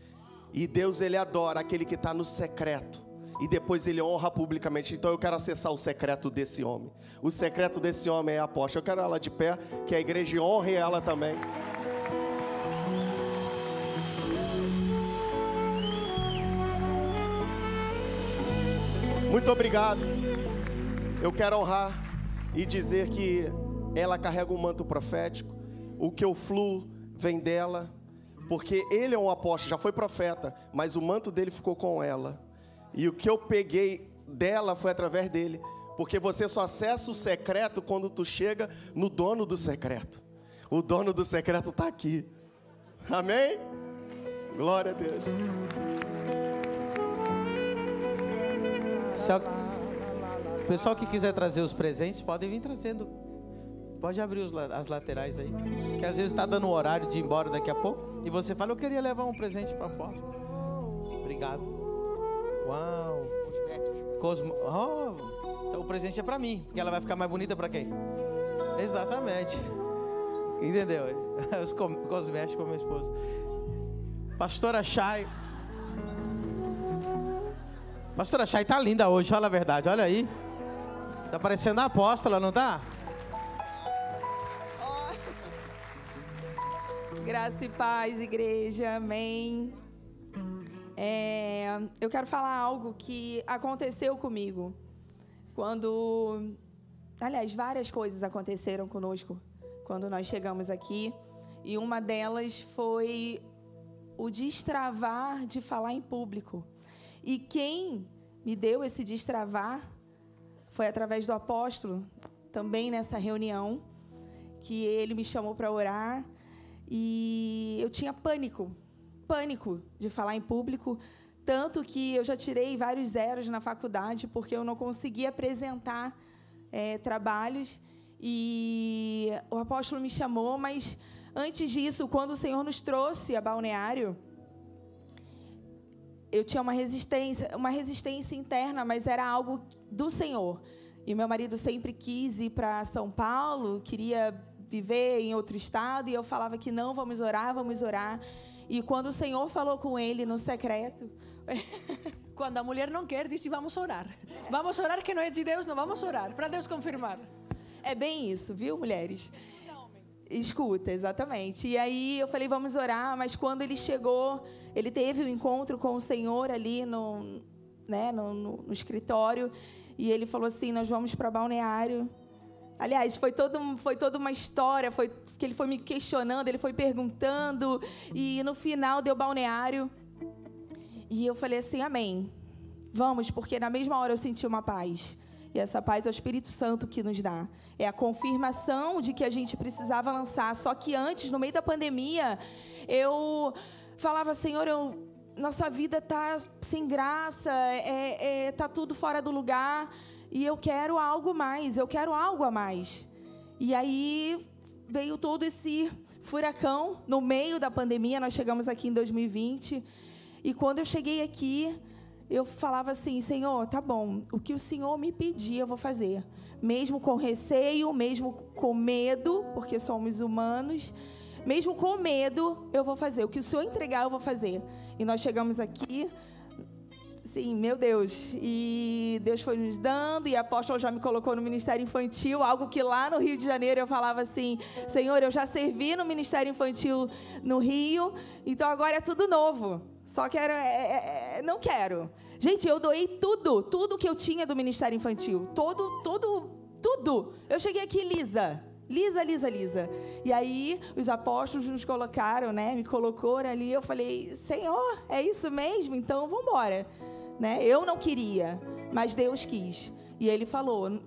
E Deus, ele adora aquele que está no secreto. E depois ele honra publicamente. Então eu quero acessar o secreto desse homem. O secreto desse homem é a apóstola. Eu quero ela de pé, que a igreja honre ela também. Muito obrigado. Eu quero honrar e dizer que ela carrega um manto profético. O que eu fluo vem dela. Porque ele é um apóstolo, já foi profeta, mas o manto dele ficou com ela. E o que eu peguei dela foi através dele. Porque você só acessa o secreto quando tu chega no dono do secreto. O dono do secreto está aqui. Amém? Glória a Deus. O pessoal que quiser trazer os presentes, podem vir trazendo. Pode abrir as laterais aí. Que às vezes está dando o horário de ir embora daqui a pouco. E você fala, eu queria levar um presente para a apóstola. Obrigado. Uau. Então o presente é para mim. Porque ela vai ficar mais bonita para quem? Exatamente. Entendeu? Os cosméticos para minha esposa. Pastora Chay. Pastora Chay tá linda hoje, fala a verdade. Olha aí. Tá parecendo a apóstola, não tá? Graça e paz, igreja, amém. Eu quero falar algo que aconteceu comigo. Aliás, várias coisas aconteceram conosco quando nós chegamos aqui. E uma delas foi o destravar de falar em público. E quem me deu esse destravar foi através do apóstolo, também nessa reunião, que ele me chamou para orar. E eu tinha pânico de falar em público, tanto que eu já tirei vários zeros na faculdade, porque eu não conseguia apresentar trabalhos. E o apóstolo me chamou, mas antes disso, quando o Senhor nos trouxe a Balneário, eu tinha uma resistência interna, mas era algo do Senhor. E meu marido sempre quis ir para São Paulo, queria viver em outro estado, e eu falava que não, vamos orar, vamos orar. E quando o Senhor falou com ele no secreto... Quando a mulher não quer, disse, vamos orar. Vamos orar que não é de Deus, não vamos orar, para Deus confirmar. É bem isso, viu, mulheres? Escuta, exatamente. E aí eu falei, vamos orar, mas quando ele chegou, ele teve um encontro com o Senhor ali no escritório, e ele falou assim, nós vamos para Balneário. Aliás, foi toda uma história, que ele foi me questionando, ele foi perguntando, e no final deu Balneário. E eu falei assim, amém. Vamos, porque na mesma hora eu senti uma paz. E essa paz é o Espírito Santo que nos dá. É a confirmação de que a gente precisava lançar. Só que antes, no meio da pandemia, eu falava, Senhor, nossa vida está sem graça, está tudo fora do lugar, e eu quero algo mais, eu quero algo a mais. E aí veio todo esse furacão no meio da pandemia, nós chegamos aqui em 2020, e quando eu cheguei aqui, eu falava assim, Senhor, tá bom, o que o Senhor me pedir, eu vou fazer. Mesmo com receio, mesmo com medo, porque somos humanos, mesmo com medo, eu vou fazer. O que o Senhor entregar, eu vou fazer. E nós chegamos aqui, sim, meu Deus, e Deus foi nos dando, e a apóstola já me colocou no Ministério Infantil, algo que lá no Rio de Janeiro eu falava assim, Senhor, eu já servi no Ministério Infantil no Rio, então agora é tudo novo. Só quero, não quero. Gente, eu doei tudo que eu tinha do Ministério Infantil. Tudo. Eu cheguei aqui lisa. E aí, os apóstolos nos colocaram, né? Me colocaram ali. Eu falei, Senhor, é isso mesmo? Então, vamos embora. Né? Eu não queria, mas Deus quis. E Ele falou,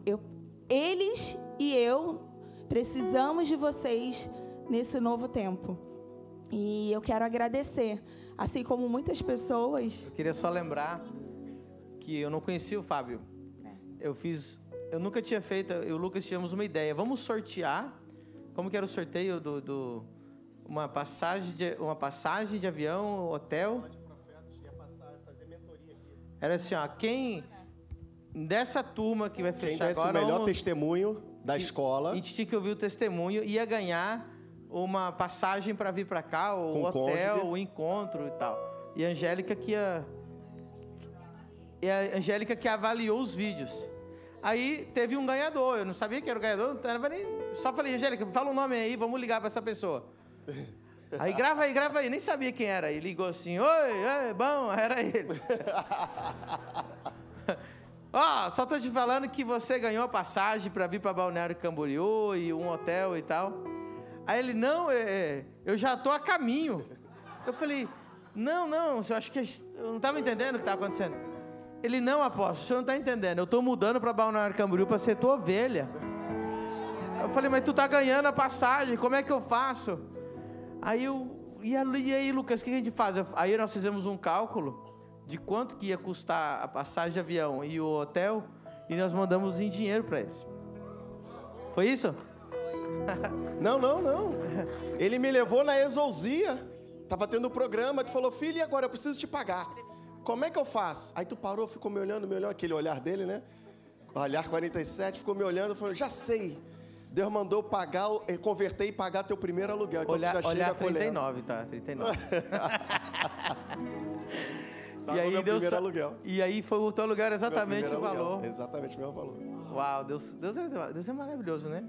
eles e eu precisamos de vocês nesse novo tempo. E eu quero agradecer. Assim como muitas pessoas... Eu queria só lembrar que eu não conhecia o Fábio. Eu nunca tinha feito... Eu e o Lucas tínhamos uma ideia. Vamos sortear... Como que era o sorteio uma passagem de avião, hotel... Era assim, ó, quem... Dessa turma que vai fechar agora... Quem desse o melhor testemunho da escola... A gente tinha que ouvir o testemunho, ia ganhar... uma passagem para vir para cá, o hotel, o encontro e tal. E a Angélica que avaliou os vídeos. Aí teve um ganhador, eu não sabia que era o ganhador, só falei, Angélica, fala o nome aí, vamos ligar para essa pessoa. Aí grava aí, nem sabia quem era. E ligou assim, oi, bom, era ele. Só tô te falando que você ganhou a passagem para vir para Balneário Camboriú e um hotel e tal. Aí ele, não, eu já estou a caminho. Eu falei, não, eu acho que eu não estava entendendo o que estava acontecendo. Ele, não, apóstolo, o senhor não está entendendo. Eu estou mudando para Balneário Camboriú para ser tua ovelha. Eu falei, mas tu está ganhando a passagem, como é que eu faço? E aí, Lucas, o que a gente faz? Aí nós fizemos um cálculo de quanto que ia custar a passagem de avião e o hotel, e nós mandamos em dinheiro para eles. Foi isso? Não. Ele me levou na Exousia. Tava tendo um programa, tu falou, filho, e agora? Eu preciso te pagar. Como é que eu faço? Aí tu parou, ficou me olhando, aquele olhar dele, né? Olhar 47, ficou me olhando, falou, já sei. Deus mandou pagar, converter e pagar teu primeiro aluguel. Então olhar 39, tá? 39. E aí Deus aluguel. E aí foi o teu aluguel exatamente o valor. Exatamente o mesmo valor. Uau, Deus é maravilhoso, né?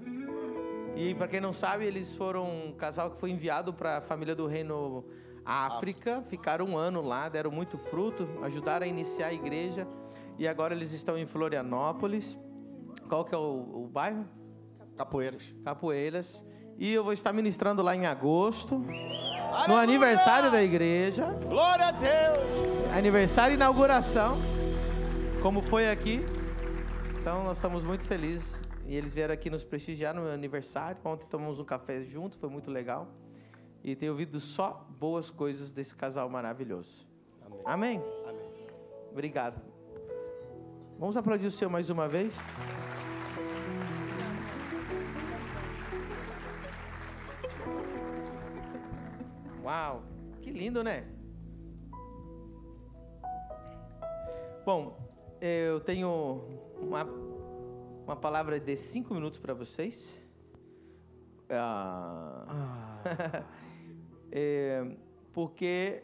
E para quem não sabe, eles foram um casal que foi enviado para a família do reino África, ficaram 1 ano lá, deram muito fruto, ajudaram a iniciar a igreja e agora eles estão em Florianópolis. Qual que é o bairro? Capoeiras. E eu vou estar ministrando lá em agosto, no aniversário da igreja. Glória a Deus! Aniversário e inauguração, como foi aqui. Então nós estamos muito felizes. E eles vieram aqui nos prestigiar no meu aniversário. Ontem tomamos um café junto, foi muito legal. E tenho ouvido só boas coisas desse casal maravilhoso. Amém? Amém. Obrigado. Vamos aplaudir o Senhor mais uma vez? Uau, que lindo, né? Bom, eu tenho uma palavra de 5 minutos para vocês. Porque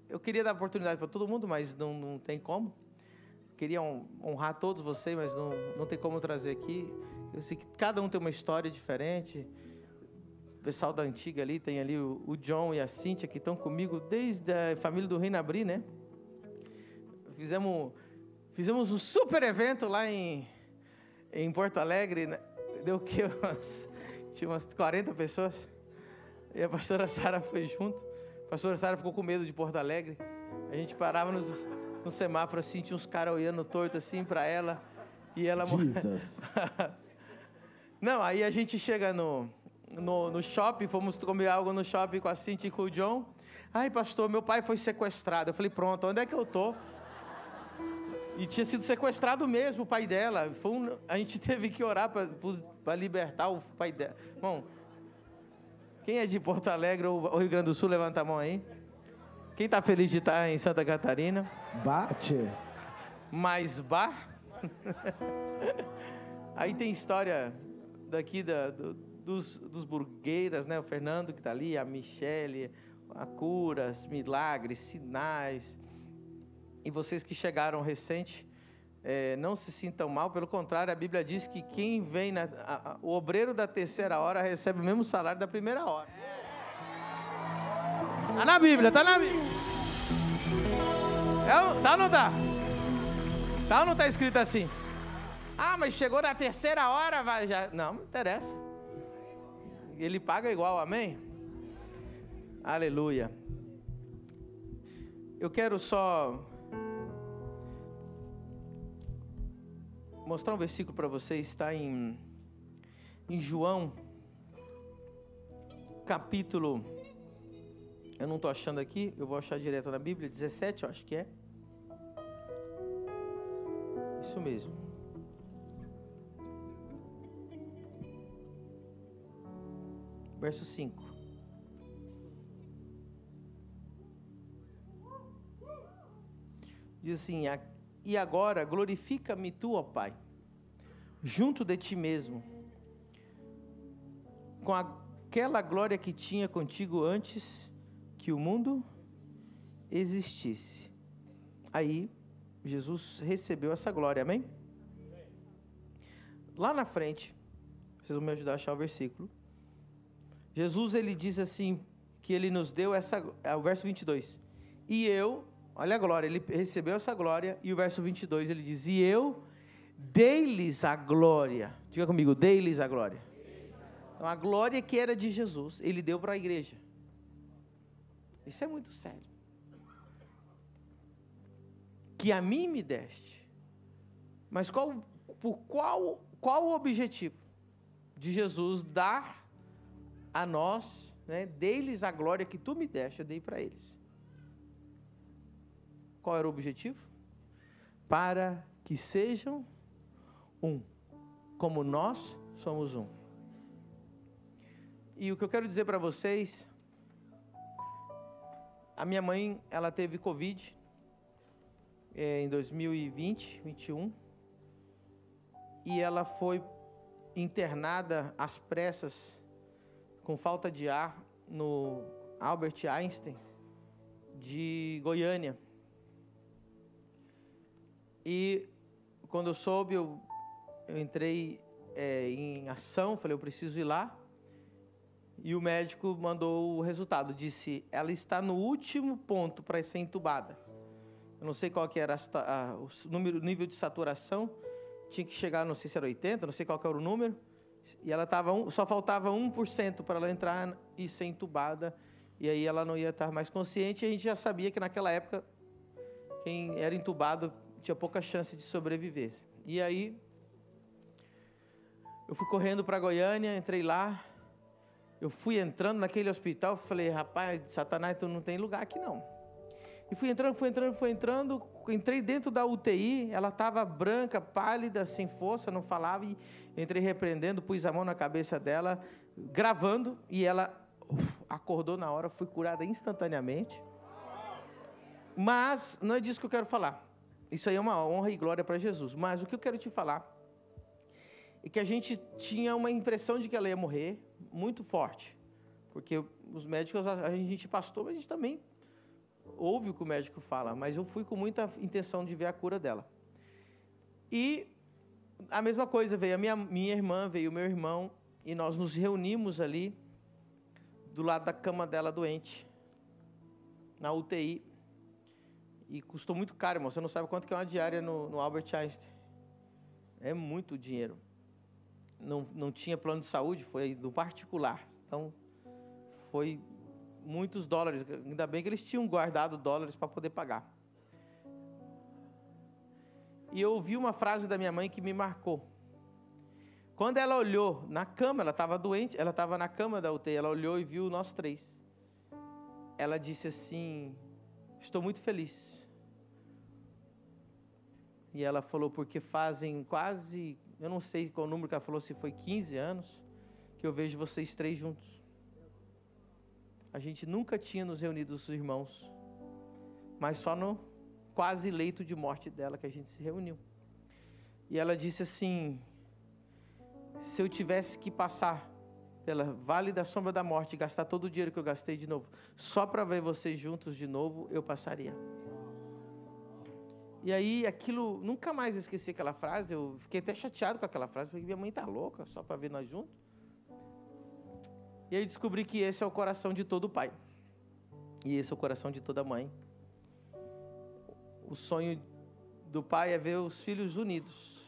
eu queria dar oportunidade para todo mundo, mas não tem como. Queria honrar todos vocês, mas não tem como trazer aqui. Eu sei que cada um tem uma história diferente. O pessoal da antiga ali, tem ali o John e a Cíntia, que estão comigo desde a família do Reino Abri, né? Fizemos um super evento lá em Porto Alegre, né? Deu o quê? Tinha umas 40 pessoas. E a pastora Sara foi junto. A pastora Sara ficou com medo de Porto Alegre. A gente parava no semáforo assim, tinha uns caras olhando torto assim para ela. E ela... Jesus. Não, aí a gente chega no shopping, fomos comer algo no shopping com a Cintia e com o John. Ai, pastor, meu pai foi sequestrado. Eu falei, pronto, onde é que eu tô? E tinha sido sequestrado mesmo, o pai dela. A gente teve que orar para libertar o pai dela. Bom, quem é de Porto Alegre ou Rio Grande do Sul, levanta a mão aí. Quem está feliz de estar em Santa Catarina? Bate. Mais Aí tem história daqui dos burgueiras, né? O Fernando que está ali, a Michele, a curas, milagres, sinais. E vocês que chegaram recente, não se sintam mal, pelo contrário, a Bíblia diz que quem vem, o obreiro da terceira hora recebe o mesmo salário da primeira hora. Está na Bíblia, tá na Bíblia. Tá ou não tá? Tá ou não tá escrito assim? Ah, mas chegou na terceira hora, vai já. Não interessa. Ele paga igual, amém? Aleluia. Eu quero só mostrar um versículo para vocês, está em João, capítulo, eu não estou achando aqui, eu vou achar direto na Bíblia, 17 eu acho que é. Isso mesmo. Verso 5. Diz assim: e agora glorifica-me tu, ó Pai, junto de ti mesmo, com aquela glória que tinha contigo antes que o mundo existisse. Aí, Jesus recebeu essa glória, amém? Lá na frente, vocês vão me ajudar a achar o versículo. Jesus, ele diz assim, que ele nos deu o verso 22. E eu, olha a glória, ele recebeu essa glória, e o verso 22 ele diz, e eu dei-lhes a glória. Diga comigo, dei-lhes a glória. Então a glória que era de Jesus, ele deu para a igreja. Isso é muito sério. Que a mim me deste. Mas qual o objetivo de Jesus dar a nós, né? Dei-lhes a glória que tu me deste, eu dei para eles. Qual era o objetivo? Para que sejam um, como nós somos um. E o que eu quero dizer para vocês, a minha mãe, ela teve Covid em 2020, 2021, e ela foi internada às pressas, com falta de ar, no Albert Einstein, de Goiânia. E quando eu soube, eu entrei em ação, falei, eu preciso ir lá. E o médico mandou o resultado, disse, ela está no último ponto para ser entubada. Eu não sei qual que era o nível de saturação, tinha que chegar, não sei se era 80, não sei qual que era o número, e ela só faltava 1% para ela entrar e ser entubada, e aí ela não ia estar mais consciente, e a gente já sabia que naquela época, quem era entubado tinha pouca chance de sobreviver. E aí, eu fui correndo para Goiânia, entrei lá, eu fui entrando naquele hospital, falei, rapaz, Satanás, tu não tem lugar aqui não. E fui entrando, entrei dentro da UTI, ela estava branca, pálida, sem força, não falava, e entrei repreendendo, pus a mão na cabeça dela, gravando, e ela acordou na hora, fui curada instantaneamente. Mas não é disso que eu quero falar. Isso aí é uma honra e glória para Jesus. Mas o que eu quero te falar é que a gente tinha uma impressão de que ela ia morrer muito forte. Porque os médicos, a gente pastor, mas a gente também ouve o que o médico fala. Mas eu fui com muita intenção de ver a cura dela. E a mesma coisa, veio a minha irmã, veio o meu irmão, e nós nos reunimos ali, do lado da cama dela doente, na UTI. E custou muito caro, irmão. Você não sabe quanto que é uma diária no Albert Einstein. É muito dinheiro. Não tinha plano de saúde, foi do particular. Então, foi muitos dólares. Ainda bem que eles tinham guardado dólares para poder pagar. E eu ouvi uma frase da minha mãe que me marcou. Quando ela olhou na cama, ela estava doente, ela estava na cama da UTI, ela olhou e viu nós três. Ela disse assim, estou muito feliz. E ela falou, porque fazem quase, eu não sei qual número que ela falou, se foi 15 anos, que eu vejo vocês três juntos. A gente nunca tinha nos reunido os irmãos, mas só no quase leito de morte dela que a gente se reuniu. E ela disse assim, se eu tivesse que passar pela vale da sombra da morte e gastar todo o dinheiro que eu gastei de novo, só para ver vocês juntos de novo, eu passaria. E aí, aquilo, nunca mais esqueci aquela frase, eu fiquei até chateado com aquela frase, porque minha mãe tá louca, só para ver nós juntos. E aí descobri que esse é o coração de todo pai. E esse é o coração de toda mãe. O sonho do pai é ver os filhos unidos.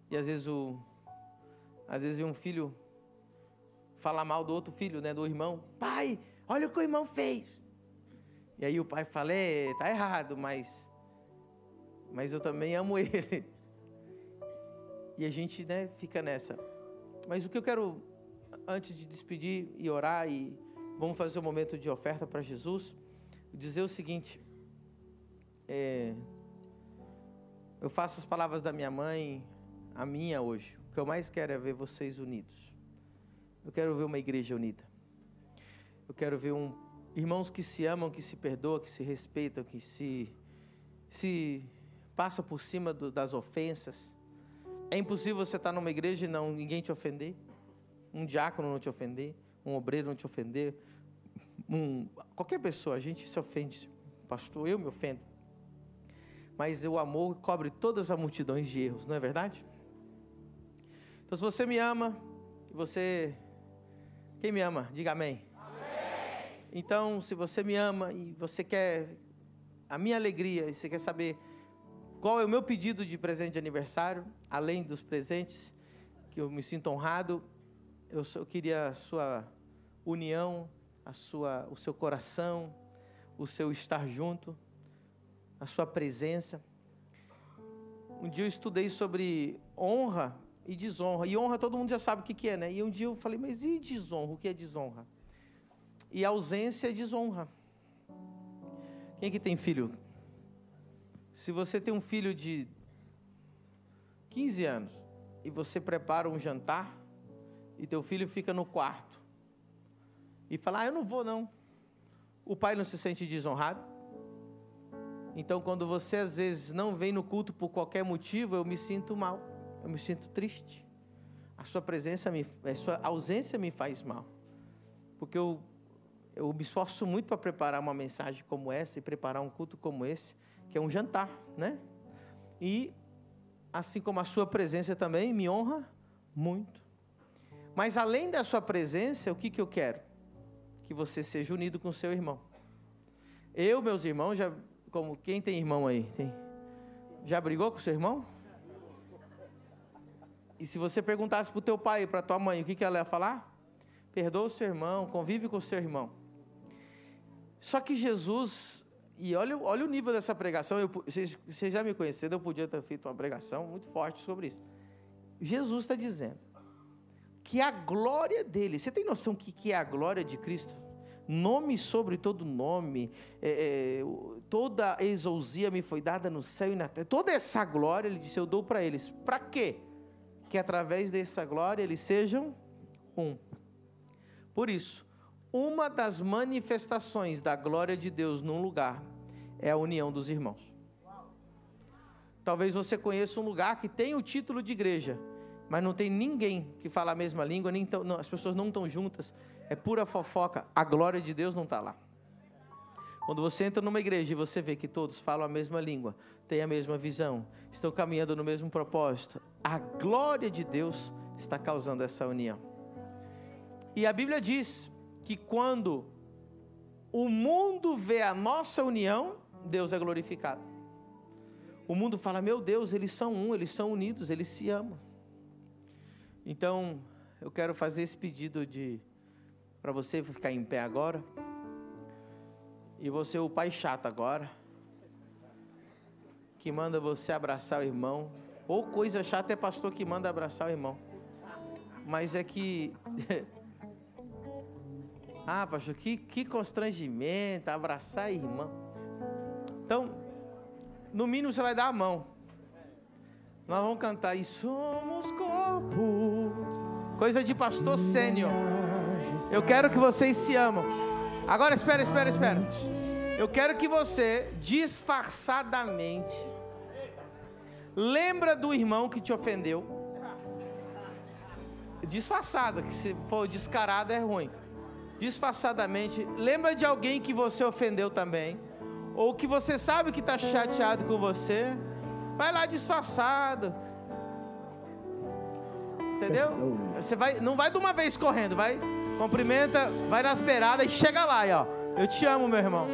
E às vezes um filho fala mal do outro filho, né, do irmão. Pai, olha o que o irmão fez. E aí o pai fala, tá errado, mas eu também amo ele. E a gente, né, fica nessa. Mas o que eu quero, antes de despedir e orar, e vamos fazer um momento de oferta para Jesus, dizer o seguinte, eu faço as palavras da minha mãe, a minha hoje. O que eu mais quero é ver vocês unidos. Eu quero ver uma igreja unida. Eu quero ver irmãos que se amam, que se perdoam, que se respeitam, que se passa por cima das ofensas. É impossível você estar numa igreja e ninguém te ofender. Um diácono não te ofender, um obreiro não te ofender. Qualquer pessoa, a gente se ofende. Pastor, eu me ofendo. Mas o amor cobre todas as multidões de erros, não é verdade? Então, se você me ama, quem me ama? Diga amém. Então, se você me ama e você quer a minha alegria, e você quer saber qual é o meu pedido de presente de aniversário, além dos presentes, que eu me sinto honrado, eu queria a sua união, o seu coração, o seu estar junto, a sua presença. Um dia eu estudei sobre honra e desonra. E honra todo mundo já sabe o que é, né? E um dia eu falei, mas e desonra? O que é desonra? E ausência é desonra. Quem que tem filho? Se você tem um filho de 15 anos e você prepara um jantar e teu filho fica no quarto e fala, eu não vou não. O pai não se sente desonrado? Então, quando você às vezes não vem no culto por qualquer motivo, eu me sinto mal, eu me sinto triste. A sua ausência me faz mal. Porque eu me esforço muito para preparar uma mensagem como essa e preparar um culto como esse, que é um jantar, né? E, assim como a sua presença também me honra muito. Mas além da sua presença, o que eu quero? Que você seja unido com o seu irmão. Eu, meus irmãos, quem tem irmão aí? Já brigou com o seu irmão? E se você perguntasse para o teu pai e para a tua mãe, o que ela ia falar? Perdoa o seu irmão, convive com o seu irmão. Só que Jesus, e olha o nível dessa pregação, vocês já me conheceram, eu podia ter feito uma pregação muito forte sobre isso. Jesus está dizendo que a glória dele, você tem noção que é a glória de Cristo? Nome sobre todo nome, toda exousia me foi dada no céu e na terra, toda essa glória, ele disse, eu dou para eles. Para quê? Que através dessa glória eles sejam um. Por isso, uma das manifestações da glória de Deus num lugar é a união dos irmãos. Talvez você conheça um lugar que tem o título de igreja, mas não tem ninguém que fala a mesma língua, as pessoas não estão juntas, é pura fofoca, a glória de Deus não está lá. Quando você entra numa igreja e você vê que todos falam a mesma língua, têm a mesma visão, estão caminhando no mesmo propósito, a glória de Deus está causando essa união. E a Bíblia diz que quando o mundo vê a nossa união, Deus é glorificado. O mundo fala, meu Deus, eles são um, eles são unidos, eles se amam. Então, eu quero fazer esse pedido para você ficar em pé agora. E você, o pai chato agora, que manda você abraçar o irmão. Ou coisa chata é pastor que manda abraçar o irmão. Mas é que... ah, pastor, que constrangimento, abraçar a irmã. Então, no mínimo você vai dar a mão. Nós vamos cantar, e somos corpo. Coisa de pastor sênior. Eu quero que vocês se amam. Agora, espera. Eu quero que você, disfarçadamente, lembra do irmão que te ofendeu. Disfarçado, que se for descarado é ruim. Disfarçadamente, lembra de alguém que você ofendeu também, ou que você sabe que está chateado com você. Vai lá disfarçado. Entendeu? Você não vai de uma vez correndo, vai, cumprimenta, vai nas beiradas e chega lá, ó. Eu te amo, meu irmão.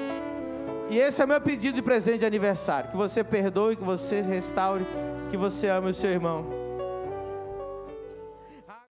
E esse é o meu pedido de presente de aniversário. Que você perdoe, que você restaure, que você ame o seu irmão.